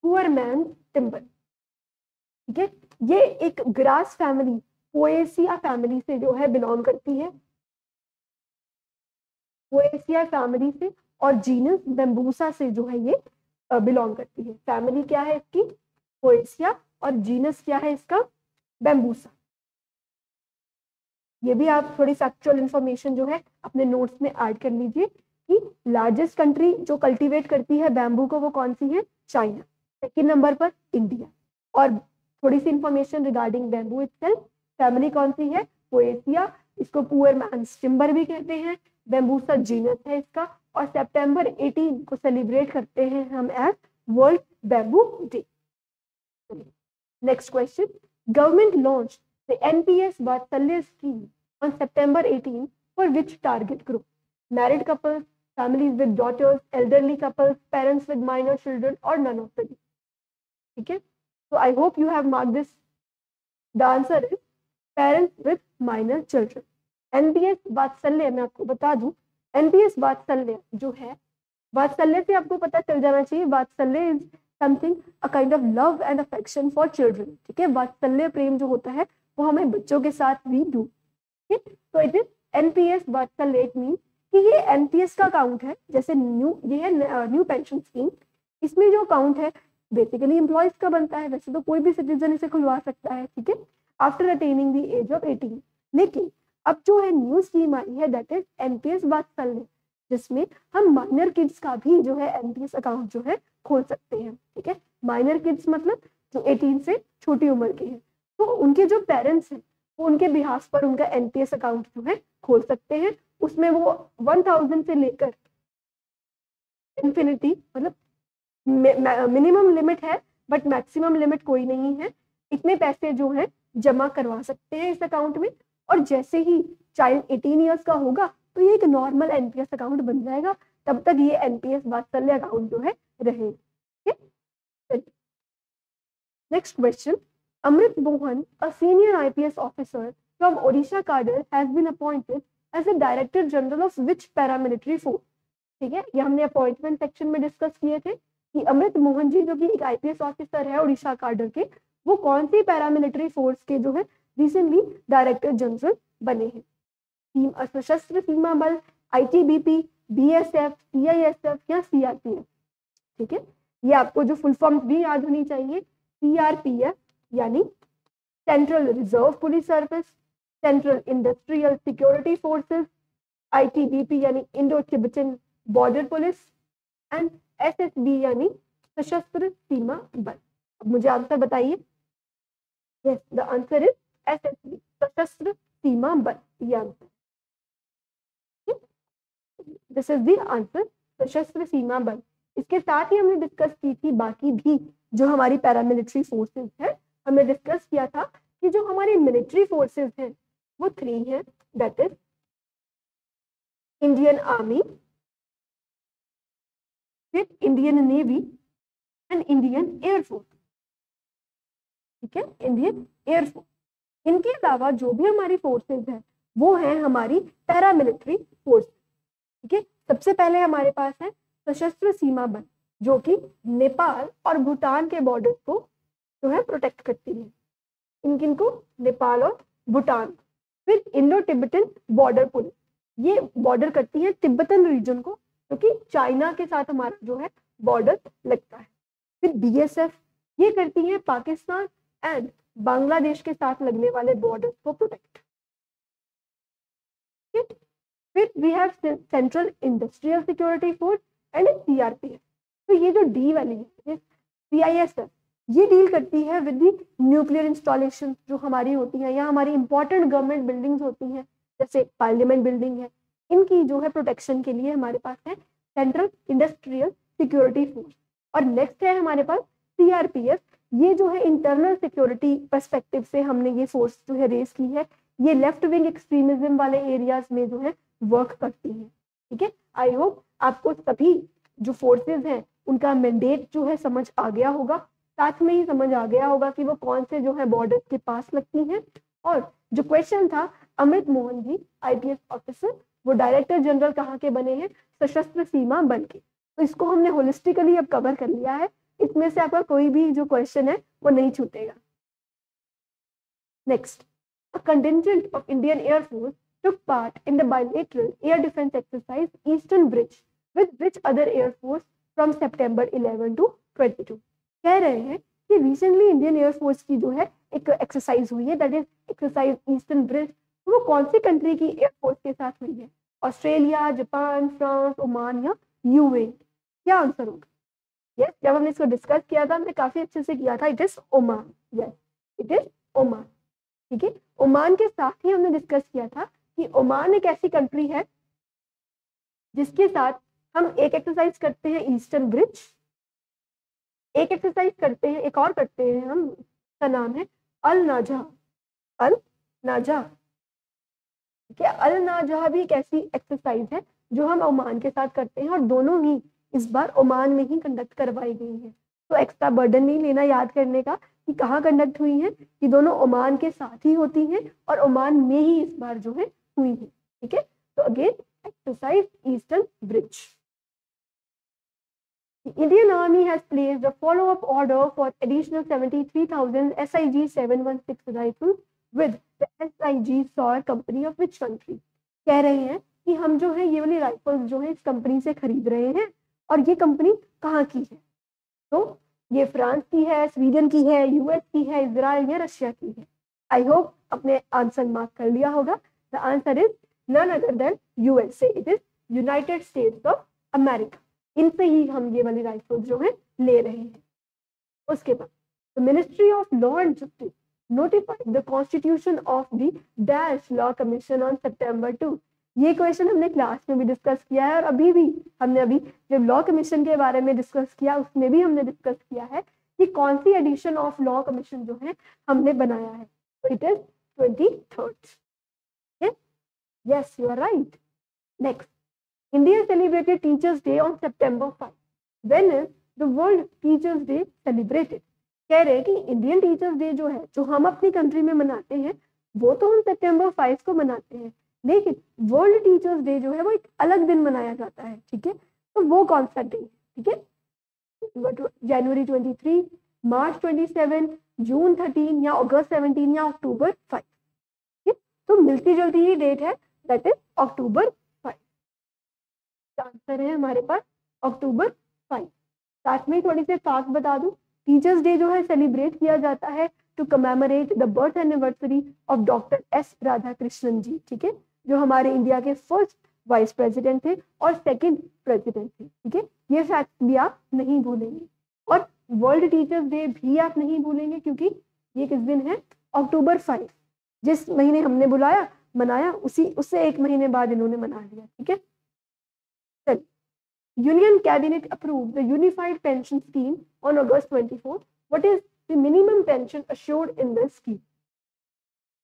poor man timber. ठीक है, ये एक ग्रास फैमिली, पोएसिया फैमिली से जो है बिलोंग करती है, पोएसिया फैमिली से, और जीनस बैम्बूसा से जो है ये बिलोंग करती है। फैमिली क्या है इसकी? पोएसिया, और जीनस क्या है इसका? बैम्बूसा। ये भी आप थोड़ी फैक्चुअल इंफॉर्मेशन जो है अपने नोट्स में ऐड कर लीजिए कि लार्जेस्ट कंट्री जो कल्टीवेट करती है बैम्बू को वो कौन सी है? चाइना। सेकेंड नंबर पर इंडिया। और थोड़ी सी information regarding bamboo itself, family कौन सी है? पोएसिया, इसको पुअर मैन्स टिम्बर भी कहते हैं, बैम्बूसा जीनस है इसका, और September 18 को सेलिब्रेट करते हैं हम as world bamboo day. Next question, government launch the NPS Vatsalya scheme on September 18 for which target group? Married couples, families with daughters, elderly couples, parents with minor children, or none of the. ठीक है, so I hope you have marked this. The answer is parents with minor children. NPS वात्सल्य मैं आपको बता दूं, NPS वात्सल्य जो है, वात्सल्य से आपको पता चल जाना चाहिए, वात्सल्य is something a kind of love and affection for children. ठीक है, वात्सल्य प्रेम जो होता है वो हमें बच्चों के साथ भी डू। ठीक, तो इट इज NPS वात्सल्य। इट मीन कि ये NPS का अकाउंट है, जैसे ये है न्यू पेंशन स्कीम, इसमें जो अकाउंट है बेसिकली एम्प्लॉयज का बनता है। वैसे तो कोई भी सिटीजन इसे खुलवा सकता है, ठीक है, after attaining the age of 18। लेकिन अब जो है न्यू स्कीम आई है दैट इज NPS वात्सल्य, जिसमें हम माइनर किड्स का भी जो है NPS अकाउंट जो है खोल सकते हैं। ठीक है, माइनर किड्स मतलब जो 18 से छोटी उम्र के हैं, तो उनके जो पेरेंट्स हैं वो उनके बिहाफ पर उनका एनपीएस अकाउंट जो है खोल सकते हैं। उसमें वो 1000 से लेकर इन्फिनिटी, मतलब मिनिमम लिमिट है बट मैक्सिमम लिमिट कोई नहीं है, इतने पैसे जो है जमा करवा सकते हैं इस अकाउंट में। और जैसे ही चाइल्ड 18 ईयर्स का होगा तो ये एक नॉर्मल एनपीएस अकाउंट बन जाएगा, तब तक ये एनपीएस वात्सल्य अकाउंट जो है रहेगा। Next question, Amrit Mohan, a senior IPS officer from Odisha cadre, has been appointed as a Director General of which paramilitary force? ठीक है, ये हमने अपॉइंटमेंट सेक्शन में डिस्कस किए थे कि अमृत मोहन जी जो कि एक आईपीएस ऑफिसर है उड़ीसा कार्डर के, वो कौन सी पैरामिलिट्री फोर्स के जो है रिसेंटली डायरेक्टर जनरल बने हैं। सशस्त्र सीमा बल, आईटीबीपी, बीएसएफ, सीआईएसएफ या सीआरपीएफ। ठीक है, ये आपको जो फुल फॉर्म भी याद होनी चाहिए, सीआरपीएफ यानी central reserve police service, central industrial security forces, ITBP यानी Indo Tibetan border police, and SSB यानी सशस्त्र सीमा बल। अब मुझे आंसर बताइए। Yes, the answer is SSB, Sashastra Seema Bal, ये answer. This is the answer, Sashastra Seema बल। इसके साथ ही हमने डिस्कस की थी बाकी भी जो हमारी पैरामिलिट्री फोर्सेस है। हमने डिस्कस किया था कि जो हमारी मिलिट्री फोर्सेस हैं वो 3 हैं, दैट इज इंडियन आर्मी, फिर Indian navy and Indian air force. ठीक है, इंडियन एयरफोर्स। इनके अलावा जो भी हमारी फोर्सेस हैं वो हैं हमारी पैरामिलिट्री फोर्स। ठीक है, सबसे पहले हमारे पास है सशस्त्र सीमा बल जो कि नेपाल और भूटान के बॉर्डर को जो है प्रोटेक्ट करती है, इनकिन को नेपाल और भूटान। फिर इंडो तिब्बतन बॉर्डर पुलिस, ये बॉर्डर करती है तिब्बतन रीजन को, क्योंकि चाइना के साथ हमारा जो है बॉर्डर लगता है। फिर बीएसएफ, ये करती है पाकिस्तान एंड बांग्लादेश के साथ लगने वाले बॉर्डर को प्रोटेक्ट। फिर we have central industrial security force and CRPF. तो ये जो डी वाली है सीआईएसएफ, ये डील करती है विद द न्यूक्लियर इंस्टॉलेशन जो हमारी होती है या हमारी इंपॉर्टेंट गवर्नमेंट बिल्डिंग्स होती हैं, जैसे पार्लियामेंट बिल्डिंग है, इनकी जो है प्रोटेक्शन के लिए हमारे पास है सेंट्रल इंडस्ट्रियल सिक्योरिटी फोर्स। और नेक्स्ट है हमारे पास सीआरपीएफ, ये जो है इंटरनल सिक्योरिटी पर्सपेक्टिव से हमने ये फोर्स जो है रेस की है, ये लेफ्ट विंग एक्सट्रीमिज्म वाले एरियाज में जो है वर्क करती है। ठीक है, आई होप आपको सभी जो फोर्सेज हैं उनका मैंडेट जो है समझ आ गया होगा, साथ में ही समझ आ गया होगा कि वो कौन से जो है बॉर्डर के पास लगती हैं। और जो क्वेश्चन था, अमृत मोहन जी आईपीएस ऑफिसर, वो डायरेक्टर जनरल कहाँ के बने हैं, सशस्त्र सीमा बल के। तो इसको हमने होलिस्टिकली अब कवर कर लिया है, इसमें से आपका कोई भी जो क्वेश्चन है वो नहीं छूटेगा। Next, a contingent of Indian Air Force took part in the bilateral air defense exercise Eastern Bridge with which other air force from September 11 to 22। कह रहे हैं कि रिसेंटली इंडियन एयर फोर्स की जो है एक एक्सरसाइज हुई है, that is exercise eastern bridge. तो वो कौन सी कंट्री की एयर फोर्स के साथ हुई है, ऑस्ट्रेलिया, जापान, फ्रांस, ओमान या यूएई? क्या आंसर होगा? यस, जब हमने इसको डिस्कस किया था हमने काफी अच्छे से किया था, it is Oman. Yes, it is Oman. ठीक है, ओमान के साथ ही हमने डिस्कस किया था कि ओमान एक ऐसी कंट्री है जिसके साथ हम एक एक्सरसाइज करते हैं ईस्टर्न ब्रिज, एक एक्सरसाइज करते हैं, एक और करते हैं हम, उसका नाम है अल नाजा। अल नाजा, ठीक है, अल नाजा भी एक ऐसी एक्सरसाइज है जो हम ओमान के साथ करते हैं और दोनों ही इस बार ओमान में ही कंडक्ट करवाई गई है। तो एक्स्ट्रा बर्डन नहीं लेना याद करने का कि कहाँ कंडक्ट हुई है, कि दोनों ओमान के साथ ही होती हैं और ओमान में ही इस बार जो है हुई है। ठीक है, तो again exercise eastern bridge. The Indian Army has placed a follow-up order for additional 73,000 SIG-716 rifles with the SIG SOR company of which country? कह रहे हैं कि हम जो है ये वाली राइफल्स जो है इस कंपनी से खरीद रहे हैं और ये कंपनी कहाँ की है? तो ये फ्रांस की है, स्वीडन की है, यूएस की है, इजराइल या रशिया की है। आई होप अपने आंसर मार्क कर लिया होगा। The answer is none other than USA, it is United States of America. इनसे ही हम ये वाली राइफल्स जो है ले रहे हैं। उसके बाद ministry of law and justice notified the constitution of the dash law commission on September 2. ये क्वेश्चन हमने क्लास में भी डिस्कस किया है और अभी भी हमने अभी जब लॉ कमीशन के बारे में डिस्कस किया उसमें भी हमने डिस्कस किया है कि कौन सी एडिशन ऑफ लॉ कमीशन जो है हमने बनाया है. तो it is 23rd. Yes, you are right. Next, India celebrated Teachers Day on September 5. When is the World Teachers Day celebrated? कह रहे हैं कि इंडियन टीचर्स डे जो है जो हम अपनी कंट्री में मनाते हैं वो तो हम सितंबर 5 को मनाते हैं, लेकिन वर्ल्ड टीचर्स डे जो है वो एक अलग दिन मनाया जाता है. ठीक है, तो वो कौन सा डे है? ठीक है, जनवरी 23, मार्च 27, जून 13 या अगस्त 17 या अक्टूबर 5. तो मिलती जुलती ही डेट है, दैट इज अक्टूबर 5. आंसर है हमारे पास अक्टूबर 5. साथ में थोड़ी सी फैक्ट बता दूं, टीचर्स डे जो है सेलिब्रेट किया जाता है to commemorate the birth anniversary of doctor S Radhakrishnan ji. ठीक है, जो हमारे इंडिया के फर्स्ट वाइस प्रेसिडेंट थे और सेकंड प्रेसिडेंट थे. ठीक है, ये फैक्ट भी आप नहीं भूलेंगे. और वर्ल्ड टीचर्स डे भी आप नहीं भूलेंगे क्योंकि ये किस दिन है? अक्टूबर 5. जिस महीने हमने बुलाया मनाया उससे एक महीने बाद इन्होंने मना लिया. ठीक है, चलिए. Union Cabinet approved the Unified Pension Scheme on August 24. What is the minimum pension assured in this scheme?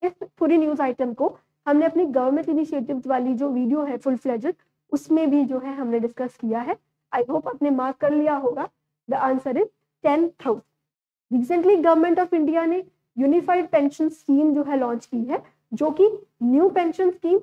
इस पूरी न्यूज आइटम को हमने अपनी गवर्नमेंट इनिशिएटिव्स वाली जो वीडियो है फुल फ्लेजेड उसमें भी जो है हमने डिस्कस किया है. आई होप आपने मार्क कर लिया होगा. The answer is 10,000. Recently government of India ने यूनिफाइड पेंशन स्कीम जो है लॉन्च की है, जो कि न्यू पेंशन स्कीम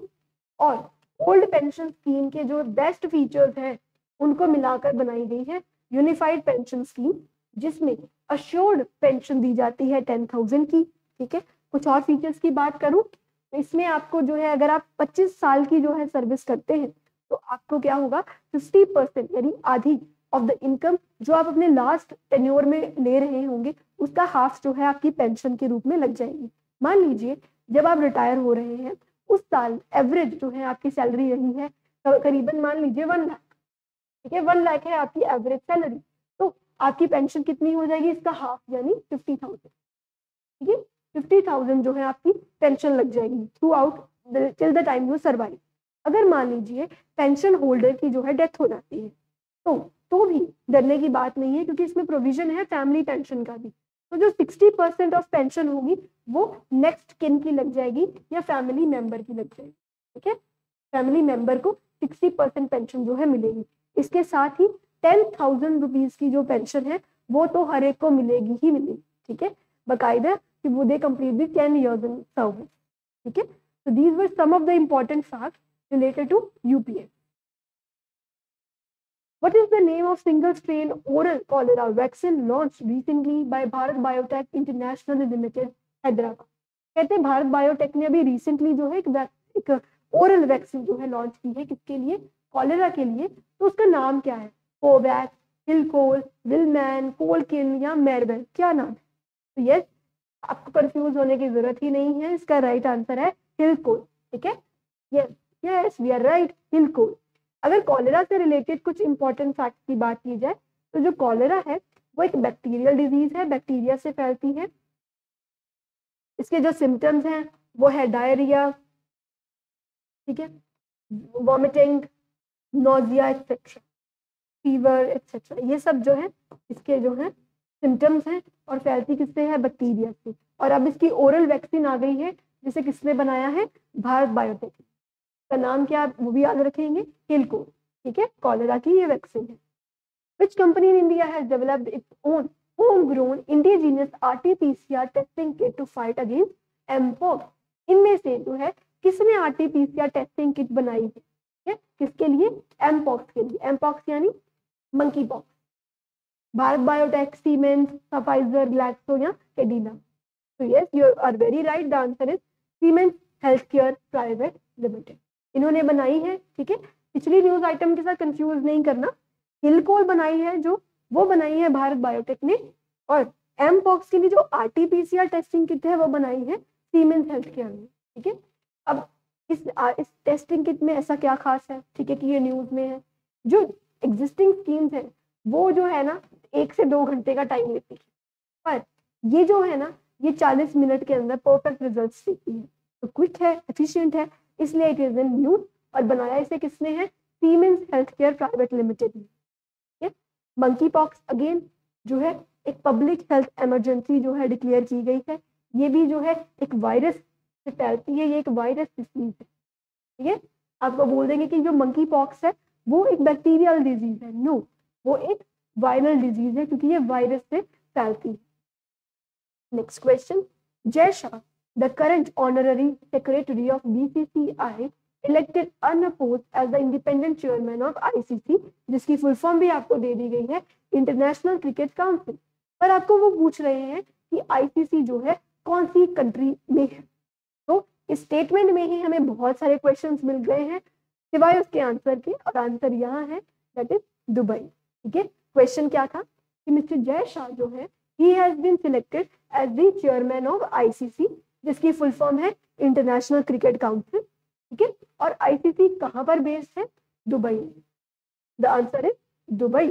और ओल्ड पेंशन स्कीम के जो बेस्ट फीचर्स हैं उनको मिलाकर बनाई गई है यूनिफाइड पेंशन स्कीम, जिसमें अश्योर्ड पेंशन दी जाती है 10,000 की. ठीक है, कुछ और फीचर्स की बात करूं तो इसमें आपको जो है अगर आप 25 साल की जो है सर्विस करते हैं तो आपको क्या होगा 50% यानी आधी ऑफ द इनकम जो आप अपने लास्ट टेन्योर में ले रहे होंगे उसका हाफ जो है आपकी पेंशन के रूप में लग जाएगी. मान लीजिए जब आप रिटायर हो रहे हैं उस साल एवरेज जो है आपकी सैलरी रही है करीबन मान लीजिए 1 लाख. ठीक है, 1 लाख है आपकी एवरेज सैलरी, तो आपकी पेंशन कितनी हो जाएगी? इसका हाफ यानी 50,000. ठीक है, 50,000 जो है आपकी पेंशन लग जाएगी through out till the time you survive. अगर मान लीजिए पेंशन होल्डर की जो है डेथ हो जाती है तो भी डरने की बात नहीं है क्योंकि इसमें प्रोविजन है फैमिली पेंशन का भी. तो जो 60% ऑफ पेंशन होगी वो नेक्स्ट किन की लग जाएगी या फैमिली मेंबर की लग जाएगी. ठीक है, फैमिली मेंबर को 60% पेंशन जो है मिलेगी. इसके साथ ही 10,000 रुपीज की जो पेंशन है वो तो हर एक को मिलेगी ही मिलेगी. ठीक है, बकायदा कि वो they complete the 10 years in service. ठीक है, so these were some of the important facts related to UPS. What is the name of single strain oral cholera vaccine launched recently by Bharat Biotech International Limited, Hyderabad? कहते हैं Bharat biotech ने अभी recently जो है एक oral vaccine जो है launch की है. किसके लिए? कॉलेरा के लिए. तो उसका नाम क्या है? कोवैक्स, हिलकोल, विलमैन, कोलकिन या मेरवेल, क्या नाम है? तो यस, आपको कंफ्यूज होने की जरूरत ही नहीं है. इसका राइट आंसर है हिलकोल. ठीक है, यस वी आर राइट, हिलकोल. अगर कॉलेरा से रिलेटेड कुछ इंपॉर्टेंट फैक्ट की बात की जाए तो जो कॉलेरा है वो एक बैक्टीरियल डिजीज है, बैक्टीरिया से फैलती है. इसके जो सिम्टम्स हैं वो है डायरिया, ठीक है, vomiting, nausea etcetera, fever etcetera. ये सब जो है इसके जो है सिम्टम्स हैं और फैलती किससे है? बैक्टीरिया से. और अब इसकी ओरल वैक्सीन आ गई है जिसे किसने बनाया है? भारत बायोटेक. का नाम क्या वो भी याद रखेंगे, हिलको. ठीक है, कॉलेरा की ये वैक्सीन है. Which company in India has developed its own homegrown indigenous RT-PCR testing kit to fight against mpox? इनमें से जो है किसने RT-PCR टेस्टिंग किट बनाई है? किसके लिए? mpox के लिए. mpox यानी monkey pox. Bharat Biotech, Siemens, Pfizer, Glaxo या कैडिला? तो yes, you are very right. The answer is Siemens healthcare private limited. इन्होंने बनाई है. ठीक है, पिछली न्यूज आइटम के साथ कंफ्यूज नहीं करना. हिलकोल बनाई है जो वो बनाई है भारत बायोटेक ने, और mpox के लिए जो RT-PCR टेस्टिंग किट है वो बनाई है सीमेंस हेल्थकेयर ने. ठीक है, अब इस टेस्टिंग किट में ऐसा क्या खास है? ठीक है, कि ये न्यूज में है. जो एग्जिस्टिंग स्कीम्स है वो जो है ना 1 से 2 घंटे का टाइम लेती है, पर ये जो है ना ये 40 मिनट के अंदर परफेक्ट रिजल्ट्स देती है। तो क्विक है, एफिशिएंट है, इसलिए इट इज इन न्यूज। और बनाया इसे किसने है? सीमेंस हेल्थकेयर प्राइवेट लिमिटेड ने। मंकी पॉक्स अगेन जो है एक पब्लिक हेल्थ इमरजेंसी जो है डिक्लेयर की गई है। ये भी जो है एक वायरस से फैलती है, ये एक वायरस डिसीज है। ठीक है, आपको बोल देंगे कि जो मंकी पॉक्स है वो एक बैक्टीरियल डिजीज है। नो, वो एक वायरल डिजीज है क्योंकि ये वायरस से फैलती है। Next question, Jay Shah the current honorary secretary of BCCI elected unopposed as the independent chairman of ICC, जिसकी फुल फॉर्म भी आपको दे दी गई है, इंटरनेशनल क्रिकेट काउंसिल। पर आपको वो पूछ रहे हैं कि ICC जो है कौन सी कंट्री में है। तो इस स्टेटमेंट में ही हमें बहुत सारे क्वेश्चंस मिल गए हैं सिवाय उसके आंसर के, और आंसर यहाँ है, दैट इज दुबई। ठीक है, क्वेश्चन क्या था कि मिस्टर जय शाह जो है he has been selected as the chairman of ICC, जिसकी फुल फॉर्म है इंटरनेशनल क्रिकेट काउंसिल। ठीक है, और ICC कहां पर बेस्ड है? दुबई में। The answer is Dubai.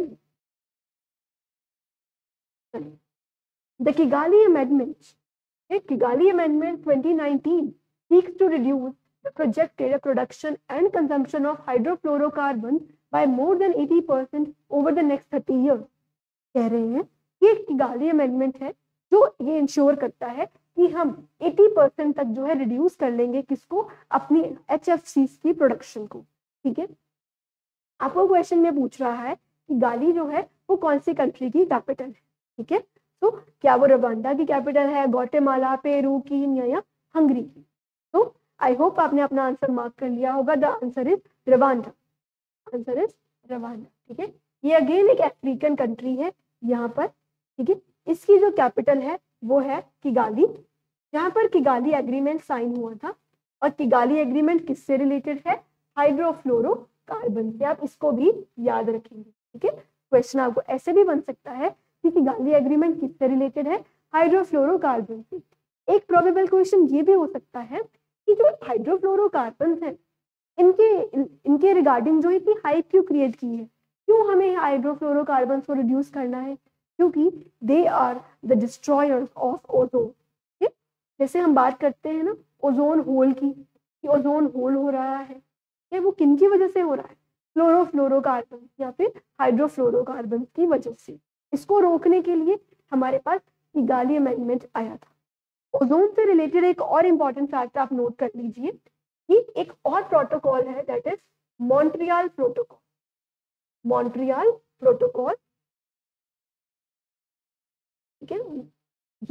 The Kigali amendment, Kigali Amendment 2019 seeks to reduce the projected production and consumption of hydrofluorocarbons by more than 80% over the next 30 years। कह रहे हैं ये किगाली अमेंडमेंट है जो ये इंश्योर करता है कि हम 80% तक जो है रिड्यूस कर लेंगे किसको? अपनी HFCs की प्रोडक्शन को। ठीक है, आपको क्वेश्चन में पूछ रहा है कि किगाली जो है वो कौन सी कंट्री की कैपिटल है। ठीक है, तो क्या वो रवांडा की कैपिटल है, ग्वाटेमाला, पेरू, कीनिया या हंगरी की? तो आई होप आपने अपना आंसर मार्क कर लिया होगा। The answer is Rwanda. Answer is Rwanda. ठीक है, ये अगेन एक अफ्रीकन कंट्री है यहाँ पर। ठीक है, इसकी जो कैपिटल है वो है किगाली, यहाँ पर किगाली एग्रीमेंट साइन हुआ था। और किगाली एग्रीमेंट किससे रिलेटेड है? हाइड्रोफ्लोरोकार्बन से। आप इसको भी याद रखेंगे। ठीक है, क्वेश्चन आपको ऐसे भी बन सकता है कि किगाली एग्रीमेंट किससे रिलेटेड है? हाइड्रोफ्लोरोकार्बन से। एक प्रोबेबल क्वेश्चन ये भी हो सकता है कि जो हाइड्रोफ्लोरोकार्बन है इनके रिगार्डिंग जो इतनी हाइप क्यों क्रिएट की है, क्यों हमें हाइड्रोफ्लोरोकार्बन को रिड्यूस करना है? क्योंकि they are the destroyers of ozone. जैसे हम बात करते हैं ना ओजोन होल की, कि ओजोन होल हो रहा है, ये वो किन की वजह से हो रहा है? क्लोरोफ्लोरोकार्बन या फिर हाइड्रोफ्लोरोकार्बन की वजह से। इसको रोकने के लिए हमारे पास किगाली अमेंडमेंट आया था। ओजोन से रिलेटेड एक और इम्पॉर्टेंट फैक्ट आप नोट कर लीजिए कि एक और प्रोटोकॉल है, that is Montreal protocol. Montreal protocol, ठीक है,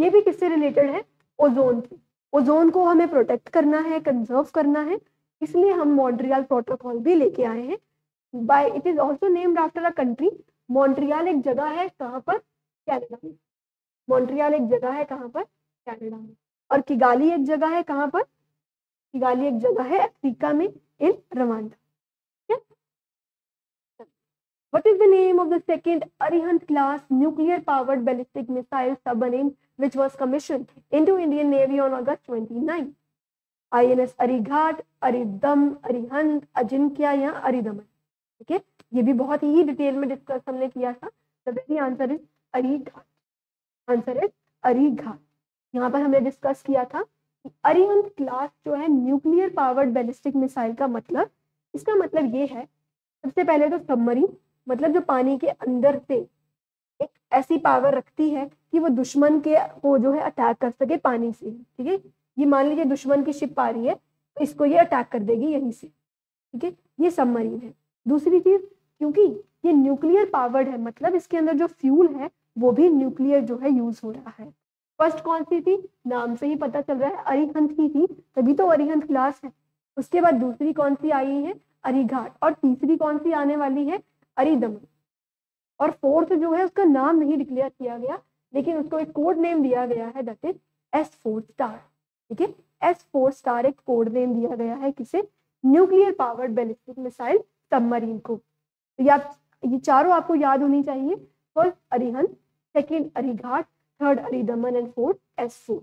ये भी किससे रिलेटेड है? ओजोन से। ओजोन को हमें प्रोटेक्ट करना है, कंजर्व करना है, इसलिए हम मॉन्ट्रियल प्रोटोकॉल भी लेके आए हैं। By it is also named after a country. Montreal एक जगह है कहाँ पर? कनाडा में। मॉन्ट्रियल एक जगह है कहाँ पर? कनाडा में। और किगाली एक जगह है कहाँ पर? किगाली एक जगह है अफ्रीका में, इन Rwanda. What is the name of the second Arihant class nuclear powered ballistic missile submarine which was commissioned into Indian Navy on August 29? INS Arighat, Aridam, Arihant, Ajinkya या अरिदमन। ठीक है, ये भी बहुत ही डिटेल में डिस्कस हमने किया था। The answer is Arighat. Answer is Arighat. यहाँ पर हमने डिस्कस किया था कि अरिहंत क्लास जो है न्यूक्लियर पावर्ड बैलिस्टिक मिसाइल का मतलब, इसका मतलब ये है, सबसे पहले तो सबमरीन मतलब जो पानी के अंदर से एक ऐसी पावर रखती है कि वो दुश्मन के को जो है अटैक कर सके पानी से। ठीक है, ये मान लीजिए दुश्मन की शिप आ रही है तो इसको ये अटैक कर देगी यहीं से। ठीक है, ये सबमरीन है। दूसरी चीज, क्योंकि ये न्यूक्लियर पावर्ड है मतलब इसके अंदर जो फ्यूल है वो भी न्यूक्लियर जो है यूज हो रहा है। फर्स्ट कौन सी थी? नाम से ही पता चल रहा है अरिहंत की थी, तभी तो अरिहंत क्लास है। उसके बाद दूसरी कौन सी आई है? अरीघाट। और तीसरी कौन सी आने वाली है? अरिदमन। और फोर्थ जो है उसका नाम नहीं डिक्लेयर किया गया, लेकिन उसको एक कोड नेम दिया गया है, दैट इज S4 स्टार। ठीक है, S4 स्टार एक कोड नेम दिया गया है किसे? Nuclear powered ballistic missile submarine को। तो ये चारों आपको याद होनी चाहिए। First Arihant, second Arighat, third Aridhaman and fourth S4।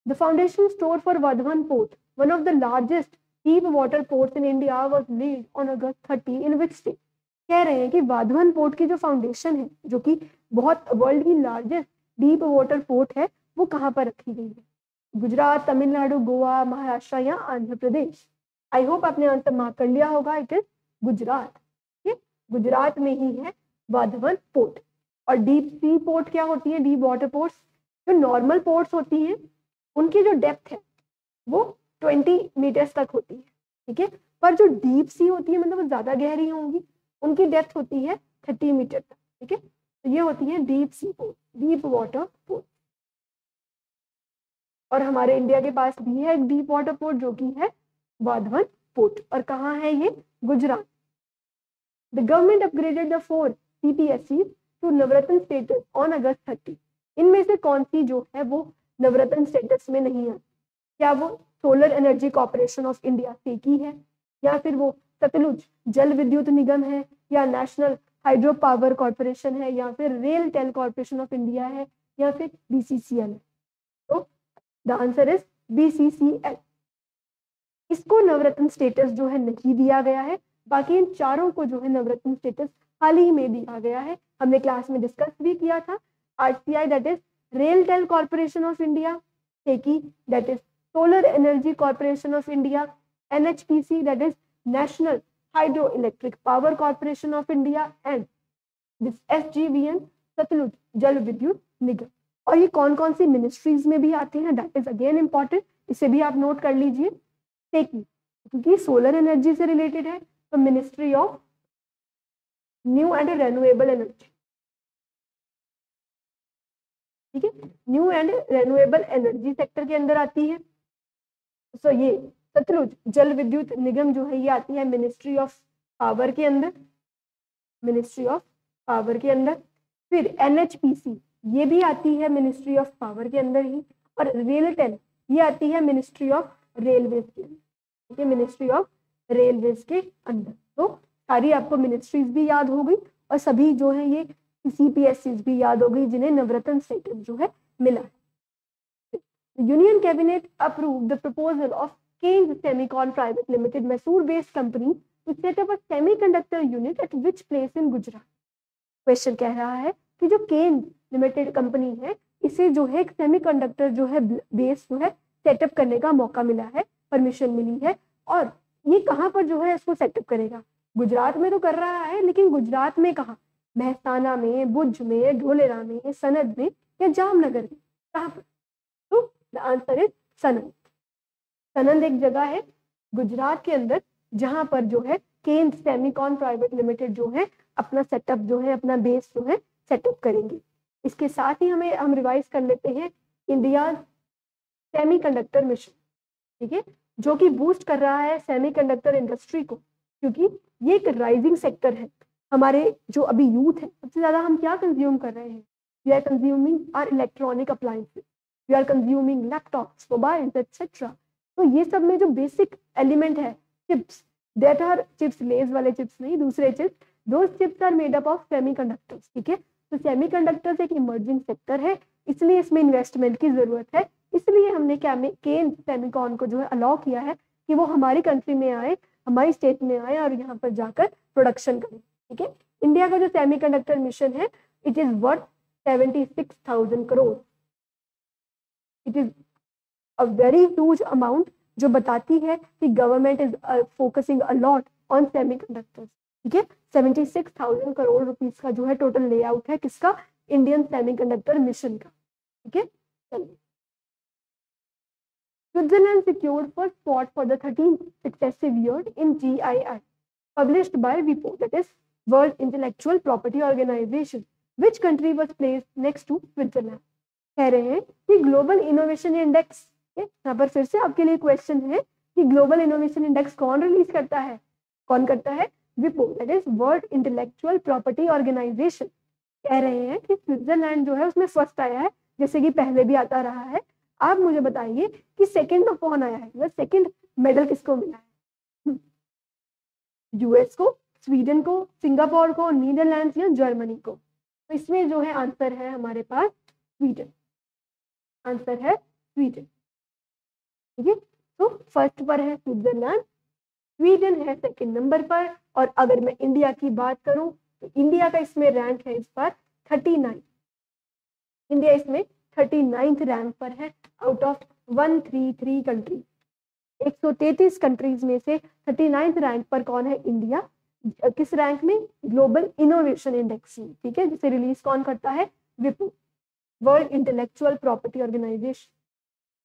The foundation stone for Vadhavan Port, one of the largest deep water ports in India, was laid on August 30 in which state? कह रहे हैं कि वाधवन पोर्ट की जो फाउंडेशन है, जो कि बहुत वर्ल्ड की लार्जेस्ट डीप वाटर पोर्ट है वो कहाँ पर रखी गई है? गुजरात, तमिलनाडु, गोवा, महाराष्ट्र या आंध्र प्रदेश? आई होप आपने आंसर मार्क कर लिया होगा, इट इज गुजरात। ठीक है, गुजरात में ही है वाधवन पोर्ट। और डीप सी पोर्ट क्या होती है? डीप वाटर पोर्ट्स, जो नॉर्मल पोर्ट्स होती हैं उनकी जो डेप्थ है वो 20 मीटर्स तक होती है, ठीक है, पर जो डीप सी होती है मतलब वो ज्यादा गहरी होंगी, उनकी डेप्थ होती है 30 मीटर तक, ठीक है। तो ये होती है deep sea port, deep water port. और हमारे इंडिया के पास भी है एक डीप वाटर पोर्ट जो कि है वाधवन पोर्ट। और कहाँ है ये? Gujarat. The government upgraded the 4 CPSCs to Navratna status on अगस्त 30। इनमें से कौन सी जो है वो नवरत्न स्टेटस में नहीं है? क्या वो solar energy corporation of India SECI है, या फिर वो सतलुज जल विद्युत निगम है, या नेशनल हाइड्रो पावर कॉर्पोरेशन है, या फिर RailTel corporation of India है, या फिर BCCL है? तो द आंसर इज BCCL। इसको नवरत्न स्टेटस जो है नहीं दिया गया है, बाकी इन चारों को जो है नवरत्न स्टेटस हाल ही में दिया गया है। हमने क्लास में डिस्कस भी किया था। RCI that is RailTel corporation of India, SECI that is solar energy corporation of India, NHPC that is national hydro electric power corporation of India, and this SJVN Sutlej Jal Vidyut निगम। और ये कौन कौन सी ministries में भी आते हैं, दैट इज अगेन इंपॉर्टेंट, इसे भी आप नोट कर लीजिए। सेकी क्योंकि सोलर एनर्जी से रिलेटेड है, तो ministry of new and renewable energy, ठीक है, new and renewable energy sector के अंदर आती है। सो ये सतलुज जल विद्युत निगम जो है ये आती है मिनिस्ट्री ऑफ पावर के अंदर, मिनिस्ट्री ऑफ पावर के अंदर। फिर NHPC ये भी आती है मिनिस्ट्री ऑफ पावर के अंदर ही, और रेल टेल ये आती है मिनिस्ट्री ऑफ रेलवेज के अंदर, ठीक है, मिनिस्ट्री ऑफ रेलवेज के अंदर। तो सारी आपको मिनिस्ट्रीज भी याद हो गई और सभी जो है ये CPSCs भी याद हो गई जिन्हें नवरत्न स्टेटस जो है मिला है। Union cabinet approve the proposal of Kaynes Semicon private limited, Mysore based company, to set up a semiconductor unit at which place in Gujarat. Question कह रहा है कि जो केन लिमिटेड कंपनी है इसे जो है एक सेमीकंडक्टर जो है बेस जो है सेटअप करने का मौका मिला है, परमिशन मिली है। और ये कहाँ पर जो है इसको सेटअप करेगा? गुजरात में तो कर रहा है, लेकिन गुजरात में कहाँ? मेहसाना में, भुज में, ढोलेरा में, सनद में या जामनगर में? कहाँ पर? तो द आंसर इज सनद। सनद एक जगह है गुजरात के अंदर जहां पर जो है केन सेमीकॉन प्राइवेट लिमिटेड जो है अपना सेटअप जो है, अपना बेस जो है सेटअप करेंगे। इसके साथ ही हम रिवाइज कर लेते हैं इंडिया सेमीकंडक्टर मिशन, ठीक है, जो कि बूस्ट कर रहा है सेमीकंडक्टर इंडस्ट्री को, क्योंकि ये एक राइजिंग सेक्टर है। हमारे जो अभी यूथ है सबसे ज्यादा हम क्या कंज्यूम कर रहे हैं? We are consuming our electronic appliances, we are consuming laptops, mobiles etcetera. तो ये सब में जो बेसिक एलिमेंट है chips, that are chips, Lay's वाले चिप्स नहीं, दूसरे chips, those chips are made up of semiconductors, ठीक है। तो सेमीकंडक्टर्स एक इमर्जिंग सेक्टर है, इसलिए इसमें इन्वेस्टमेंट की जरूरत है। इसलिए हमने केन सेमीकॉन को जो है अलाउ किया है कि वो हमारी कंट्री में आए, हमारी स्टेट में आए और यहाँ पर जाकर प्रोडक्शन करें, ठीक है। इंडिया का जो सेमीकंडक्टर मिशन है it is worth 76,000 crore. It is a very huge amount जो बताती है कि government is focusing a lot on semiconductors, ठीक है। 76,000 करोड़ रुपीस का जो है टोटल लेआउट है किसका? इंडियन सेमीकंडक्टर मिशन का, ठीक है। चलिए, Switzerland secured first spot for the 13th successive year in GII, published by WIPO, that is World Intellectual Property Organization. Which country was placed next to Switzerland? कह रहे हैं कि ग्लोबल इनोवेशन इंडेक्स, यहाँ पर फिर से आपके लिए क्वेश्चन है कि ग्लोबल इनोवेशन इंडेक्स कौन रिलीज करता है? कौन करता है? विपो, that is world intellectual property organisation. कह रहे हैं कि स्विट्जरलैंड जो है उसमें फर्स्ट आया है, जैसे कि पहले भी आता रहा है। आप मुझे बताइए कि सेकंड तो कौन आया है, मतलब सेकंड मेडल किसको मिला है? US को, स्वीडन को, सिंगापुर को, नीदरलैंड्स या जर्मनी को? तो इसमें जो है आंसर है हमारे पास स्वीडन, आंसर है स्वीडन, ठीक है। तो फर्स्ट पर है स्विट्जरलैंड, स्वीडन है सेकंड नंबर पर। और अगर मैं इंडिया की बात करूं तो इंडिया का इसमें रैंक है इस पर 39, इंडिया इसमें 39th रैंक पर है आउट ऑफ 133 कंट्रीज। 133 कंट्रीज में से 39th रैंक पर कौन है? इंडिया। किस रैंक में? ग्लोबल इनोवेशन इंडेक्स में, ठीक है, जिसे रिलीज कौन करता है? विपो, world intellectual property organisation.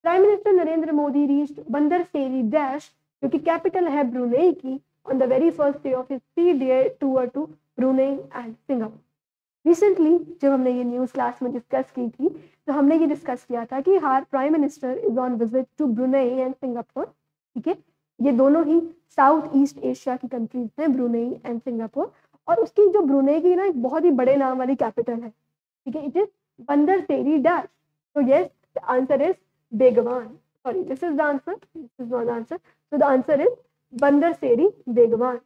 Prime minister Narendra Modi reached Bandar Seri dash, जो कि कैपिटल है ब्रुनेई की, on the very first day of his 3-day tour to Brunei and Singapore. Recently जब हमने ये न्यूज क्लास में डिस्कस की थी, तो हमने ये डिस्कस किया था कि our prime minister is on visit to Brunei and Singapore, ठीक है। ये दोनों ही साउथ ईस्ट एशिया की कंट्रीज हैं, ब्रुनेई एंड सिंगापुर। और उसकी जो ब्रुनेई की ना एक बहुत ही बड़े नाम वाली कैपिटल है, ठीक है, it is Bandar Seri dash. तो yes, the answer is Begawan. Sorry, this is the answer, this is not the answer. So the answer is Bandar Seri बेगवान।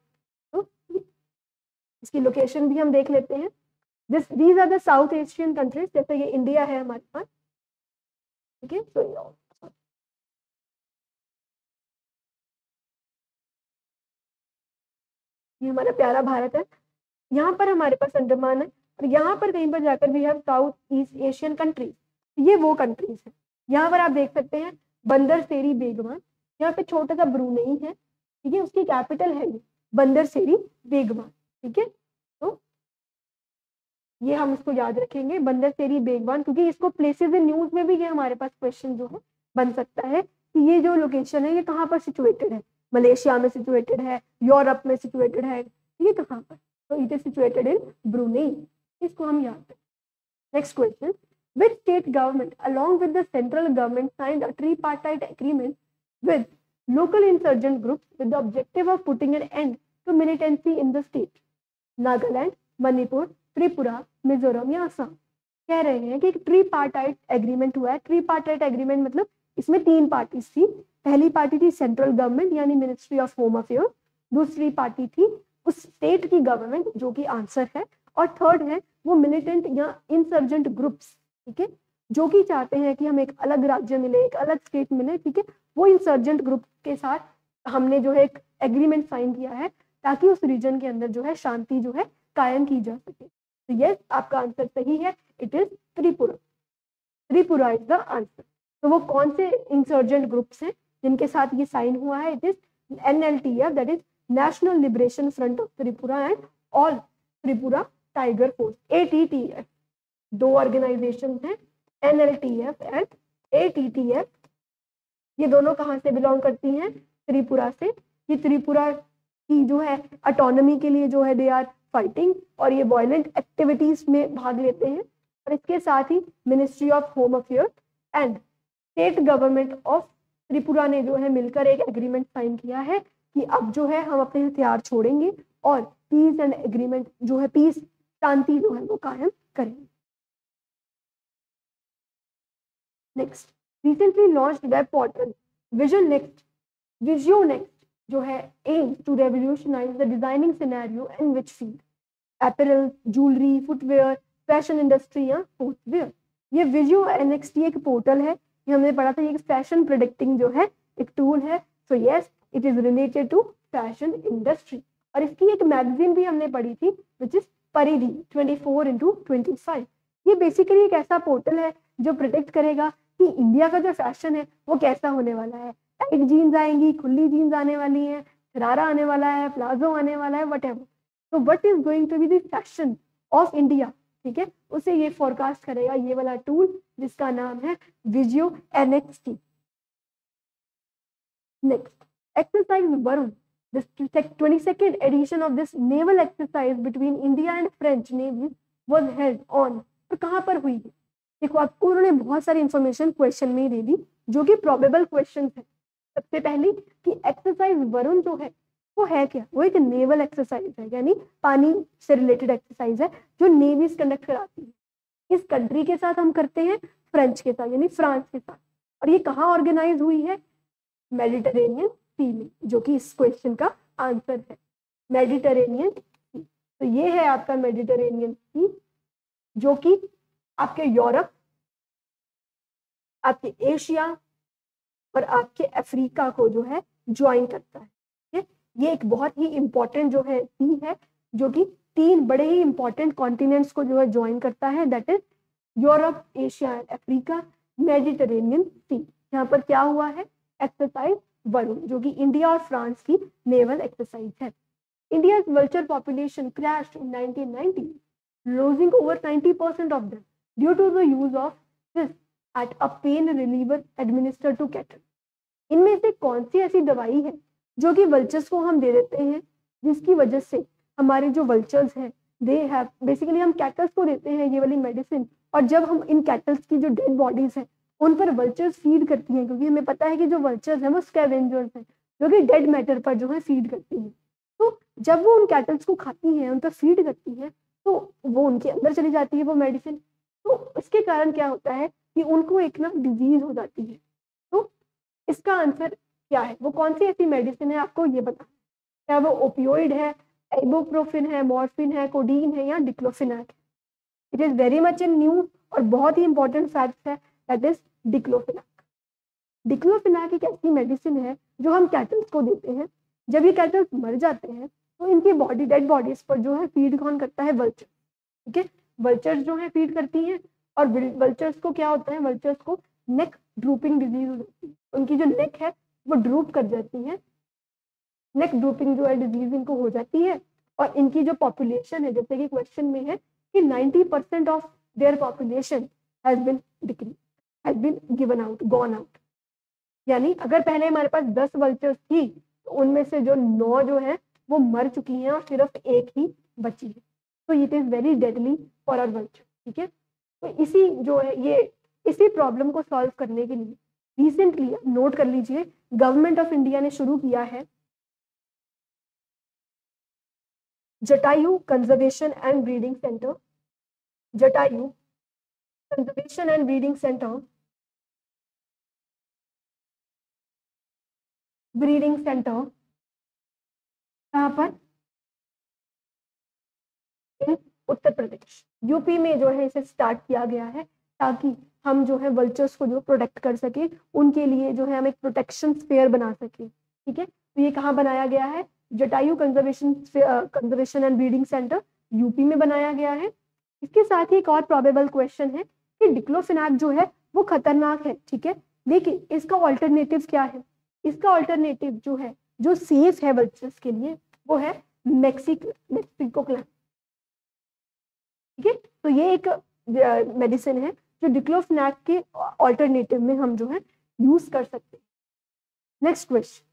तो इसकी लोकेशन भी हम देख लेते हैं। These are the south Asian countries, जैसे ये इंडिया है हमारे पास, ठीक है। तो ये हमारा प्यारा भारत है, यहाँ पर हमारे पास अंडमान है, और यहाँ पर कहीं पर जाकर भी हम साउथ ईस्ट एशियन कंट्रीज, ये वो कंट्रीज है। यहाँ पर आप देख सकते हैं बंदर सेरी बेगवान, यहाँ पे छोटा सा ब्रुनेई है, ठीक है, उसकी कैपिटल है ये बंदर सेरी बेगवान, ठीक है। तो ये हम इसको याद रखेंगे, बंदर सेरी बेगवान, क्योंकि इसको प्लेसेस इन न्यूज में भी ये हमारे पास क्वेश्चन जो है बन सकता है कि ये जो लोकेशन है ये कहाँ पर सिचुएटेड है। मलेशिया में सिचुएटेड है, यूरोप में सिचुएटेड है, ये कहाँ पर? तो it is situated in Brunei, इसको हम याद रखें। Next question, which state government along with the central government signed a tripartite agreement with local insurgent groups with the objective of putting an end to militancy in the state? Nagaland, Manipur, Tripura, Mizoram या असम। कह रहे हैं कि ट्रीपार्टाइट agreement हुआ है। ट्रीपार्टाइट agreement मतलब इसमें 3 parties थी। पहली पार्टी थी सेंट्रल गवर्नमेंट यानी मिनिस्ट्री ऑफ होम अफेयर, दूसरी पार्टी थी उस स्टेट की गवर्नमेंट जो कि आंसर है, और थर्ड है वो मिलिटेंट या इंसर्जेंट ग्रुप्स, ठीक है, जो कि चाहते हैं कि हम एक अलग राज्य मिले, एक अलग स्टेट मिले, ठीक है। वो इंसर्जेंट ग्रुप के साथ हमने जो है एक एग्रीमेंट साइन किया है ताकि उस रीजन के अंदर जो है शांति जो है कायम की जा सके। तो यस, आपका आंसर सही है, it is Tripura. Tripura is the answer. तो वो कौन से इंसर्जेंट ग्रुप्स हैं जिनके साथ ये साइन हुआ है? It is NLTF, that is national liberation front of Tripura and all Tripura tiger force, ATTF। 2 organisation हैं, NLTF एंड ATTF। ये दोनों कहाँ से बिलोंग करती हैं? त्रिपुरा से। ये त्रिपुरा की जो है ऑटोनॉमी के लिए जो है दे आर फाइटिंग, और ये वायलेंट एक्टिविटीज में भाग लेते हैं। और इसके साथ ही ministry of home affair and state government of Tripura ने जो है मिलकर एक एग्रीमेंट साइन किया है कि अब जो है हम अपने हथियार छोड़ेंगे और पीस एंड एग्रीमेंट जो है, पीस शांति जो है वो कायम करेंगे। Next, recently launched web portal Visio next जो है aim to revolutionise the designing scenario in which field? Apparel, jewellery, footwear, fashion industry या फूटवेयर। ये विजियो NXT एक पोर्टल है, ये हमने पढ़ा था, ये फैशन प्रेडिक्टिंग जो है एक टूल है। So yes, it is related to fashion industry. और इसकी एक मैगजीन भी हमने पढ़ी थी विच इज परिधि 24x25। ये बेसिकली एक ऐसा पोर्टल है जो प्रिडिक्ट करेगा कि इंडिया का जो फैशन है वो कैसा होने वाला है। टाइट जीन्स आएंगी, खुली जीन्स आने वाली है, शरारा आने वाला है, प्लाजो आने वाला है, वट एवर। तो what is going to be the fashion of India, ठीक है, उसे ये फोरकास्ट करेगा ये वाला टूल जिसका नाम है विजियो NXT। Next, exercise Varun, the 22nd edition of this naval exercise between India and French navies was held on। तो कहाँ पर हुई है? देखो, आपको उन्होंने बहुत सारी इंफॉर्मेशन क्वेश्चन में दे दी जो कि प्रोबेबल क्वेश्चन है। सबसे पहली कि एक्सरसाइज वरुण जो है वो है क्या? वो एक नेवल एक्सरसाइज है, यानी पानी से रिलेटेड एक्सरसाइज है जो नेवीज कंडक्ट कराती है। इस कंट्री के साथ हम करते हैं, फ्रेंच के साथ यानी फ्रांस के साथ। और ये कहाँ ऑर्गेनाइज हुई है? मेडिटेरेनियन सी में, जो कि इस क्वेश्चन का आंसर है, मेडिटेरेनियन सी। तो ये है आपका मेडिटेरेनियन सी, जो कि आपके यूरोप, आपके एशिया और आपके अफ्रीका को जो है ज्वाइन करता है। ये एक बहुत ही इंपॉर्टेंट जो है सी है, जो कि 3 बड़े ही इंपॉर्टेंट कॉन्टिनेंट्स को जो है ज्वाइन करता है, that is Europe, Asia and Africa, Mediterranean sea. यहाँ पर क्या हुआ है? एक्सरसाइज वरुण, जो कि इंडिया और फ्रांस की नेवल एक्सरसाइज है। India's vulture population crashed in 1990, losing over 90% of them due to the use of this at a pain reliever administered to cattle. इनमें से कौन सी ऐसी दवाई है जो कि वल्चर्स को हम दे देते हैं, जिसकी वजह से हमारे जो वल्चर्स हैं दे हैव बेसिकली, हम कैटल्स को देते हैं ये वाली मेडिसिन, और जब हम इन कैटल्स की जो डेड बॉडीज हैं उन पर वल्चर्स फीड करती हैं, क्योंकि हमें पता है कि जो वल्चर्स हैं वो स्कैवेंजर्स हैं जो कि डेड मैटर पर जो है फीड करती हैं। तो जब वो उन कैटल्स को खाती हैं, उन पर फीड करती हैं, तो वो उनके अंदर चली जाती है वो मेडिसिन। तो इसके कारण क्या होता है कि उनको एक ना डिजीज हो जाती है। तो इसका आंसर क्या है? वो कौन सी ऐसी मेडिसिन है, आपको ये बताना है। क्या वो ओपियोइड है, इबुप्रोफेन है, मॉर्फिन है, कोडीन है या डिक्लोफेनाक है? It is very much in news और बहुत ही इंपॉर्टेंट फैक्ट है, दैट इज डिक्लोफेनाक। डिक्लोफेनाक एक ऐसी मेडिसिन है जो हम कैटल्स को देते हैं। जब ये कैटल्स मर जाते हैं तो इनकी बॉडी, डेड बॉडीज पर जो है फीड कौन करता है? वल्चर। ठीक है, वल्चर्स जो है फीड करती हैं, और वल्चर्स को क्या होता है? वल्चर्स को नेक ड्रूपिंग डिजीज हो जाती है, उनकी जो नेक है वो ड्रूप कर जाती है, नेक ड्रूपिंग जो है डिजीज इनको हो जाती है। और इनकी जो पॉपुलेशन है, जैसे कि क्वेश्चन में है कि 90% of their population has been decrease, has been given out, gone out. यानी अगर पहले हमारे पास 10 वल्चर्स थी तो उनमें से जो 9 जो है वो मर चुकी हैं और सिर्फ एक ही बची है। तो it is very deadly for our vulture. ठीक है, तो इसी जो है ये इसी प्रॉब्लम को सॉल्व करने के लिए रिसेंटली, नोट कर लीजिए, गवर्नमेंट ऑफ इंडिया ने शुरू किया है Jatayu conservation and breeding centre. Jatayu conservation and breeding centre, breeding centre कहाँ पर? इन उत्तर प्रदेश, यूपी में जो है इसे स्टार्ट किया गया है, ताकि हम जो है वल्चर्स को जो प्रोटेक्ट कर सके, उनके लिए जो है हम एक प्रोटेक्शन स्फेयर बना सके। ठीक है, तो ये कहाँ बनाया गया है? Jatayu conservation and breeding centre UP में बनाया गया है। इसके साथ ही एक और प्रोबेबल क्वेश्चन है कि डिक्लोफेनाक जो है वो खतरनाक है, ठीक है, लेकिन इसका ऑल्टरनेटिव क्या है? इसका ऑल्टरनेटिव जो है, जो सेफ है वल्चर्स के लिए, वो है मेक्सिकोक्लैम। ठीक है, तो ये एक मेडिसिन है जो डिक्लोफेनाक के ऑल्टरनेटिव में हम जो है यूज कर सकते हैं। Next question,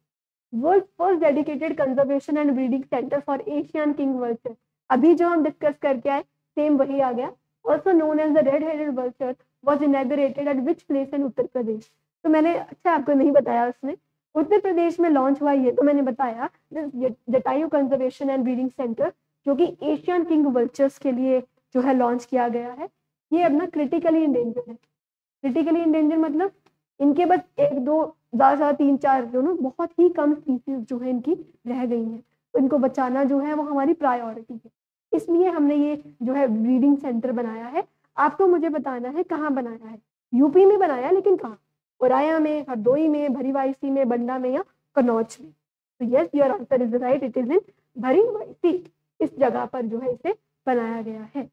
world first dedicated conservation and breeding centre for Asian king vulture. अभी जो हम डिस्कस करके आए सेम वही आ गया। Also known as the red headed vulture was inaugurated at which place in Uttar Pradesh. तो मैंने, अच्छा आपको नहीं बताया, उसने उत्तर प्रदेश में लॉन्च हुआ ये तो मैंने बताया, Jatayu conservation and breeding centre, जो कि एशियन किंग वल्चर्स के लिए जो है लॉन्च किया गया है। ये अब ना क्रिटिकली इंडेंजर है। क्रिटिकली इंडेंजर मतलब इनके बस 1 2 ज़्यादा 3 4 जो ना बहुत ही कम स्पीसीज जो है इनकी रह गई हैं, तो इनको बचाना जो है वो हमारी प्रायोरिटी है। इसलिए हमने ये जो है ब्रीडिंग सेंटर बनाया है। आपको मुझे बताना है कहाँ बनाया है। यूपी में बनाया, लेकिन कहाँ? औराया में, हरदोई में, भरीवाईसी में, बंडा में या कन्नौज में? तो yes, your answer is right, it is in Bhariwaisi. इस जगह पर जो है इसे बनाया गया है।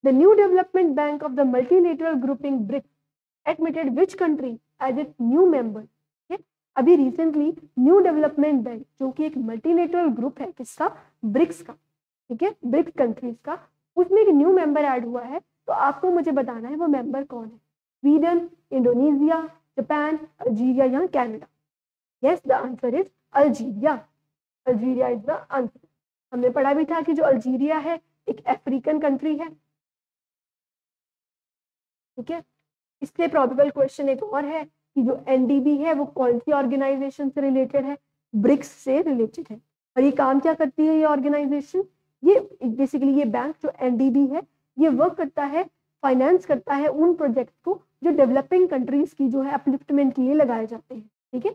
The new development bank of the multilateral grouping BRICS admitted which country as its new member? अभी रिसेंटली न्यू डेवलपमेंट बैंक, जो कि एक मल्टीलेटरल ग्रुप है, किसका? ब्रिक्स का। ठीक है, ब्रिक्स कंट्रीज का, उसमें एक न्यू मेंबर ऐड हुआ है। तो आपको मुझे बताना है वो मेंबर कौन है? स्वीडन, इंडोनेशिया, जापान, अल्जीरिया या Canada? Yes, the answer is Algeria. Algeria is the answer. हमने पढ़ा भी था कि जो अल्जीरिया है एक अफ्रीकन कंट्री है। ठीक है, इससे प्रोबेबल क्वेश्चन एक और है कि जो एनडीबी है वो कौन सी ऑर्गेनाइजेशन से रिलेटेड है? ब्रिक्स से रिलेटेड है। और ये काम क्या करती है ये ऑर्गेनाइजेशन? ये बेसिकली ये बैंक जो एनडीबी है ये वर्क करता है, फाइनेंस करता है उन प्रोजेक्ट को जो डेवलपिंग कंट्रीज की जो है अपलिफ्टमेंट के लिए लगाए जाते हैं। ठीक है,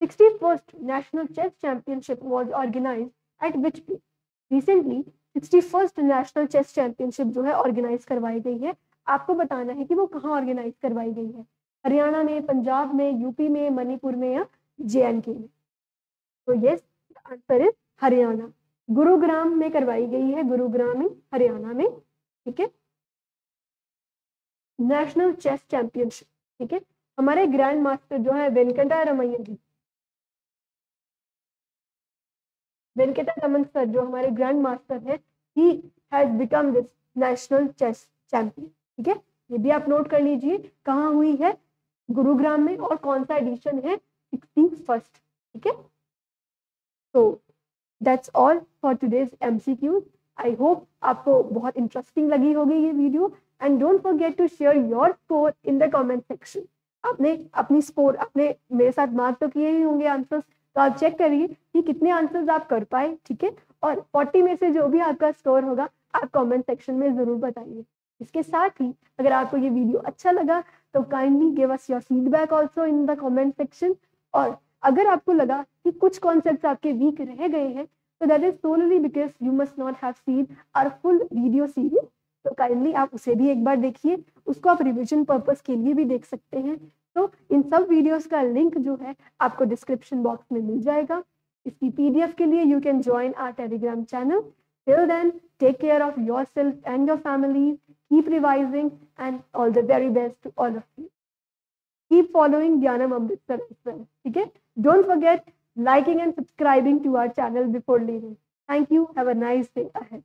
61st national chess championship was organised at which place? Recently 61st national chess championship जो है ऑर्गेनाइज करवाई गई है। आपको बताना है कि वो कहाँ ऑर्गेनाइज करवाई गई है। हरियाणा में, पंजाब में, यूपी में, मणिपुर में या जेएनके में? तो yes, answer is Haryana. Gurugram में करवाई गई है, गुरुग्राम में हरियाणा में, ठीक है। नेशनल चेस चैंपियनशिप, ठीक है। हमारे ग्रैंड मास्टर जो है वेंकटरमन जी, वेंकटरमन सर जो हमारे ग्रैंड मास्टर है, he has become this national chess champion, ठीक है। ये भी आप नोट कर लीजिए कहाँ हुई है, गुरुग्राम में, और कौन सा एडिशन है, 61st, ठीक है। तो that's all for today's MCQ। I hope आपको बहुत इंटरेस्टिंग लगी होगी ये video, and don't forget to share your score in the comment section. आपने अपनी स्कोर, आपने मेरे साथ मार्क तो किए ही होंगे आंसर्स, तो आप चेक करिए कि कितने आंसर्स आप कर पाए, ठीक है। और 40 में से जो भी आपका स्कोर होगा आप कमेंट सेक्शन में जरूर बताइए। इसके साथ ही अगर आपको ये वीडियो अच्छा लगा तो kindly give us your feedback also in the comment section. और अगर आपको लगा कि कुछ कॉन्सेप्ट्स आपके वीक रह गए हैं, तो that is solely because you must not have seen our full video series. तो काइंडली आप उसे भी एक बार देखिए, उसको आप रिविजन पर्पस के लिए भी देख सकते हैं। तो इन सब वीडियोस का लिंक जो है आपको डिस्क्रिप्शन बॉक्स में मिल जाएगा। इसकी PDF के लिए you can join our Telegram channel. Till then, take care of yourself and your family, keep revising, and all the very best to all of you. Keep following Dhyanam Amritsar as well. Okay? Don't forget liking and subscribing to our channel before leaving. Thank you. Have a nice day ahead.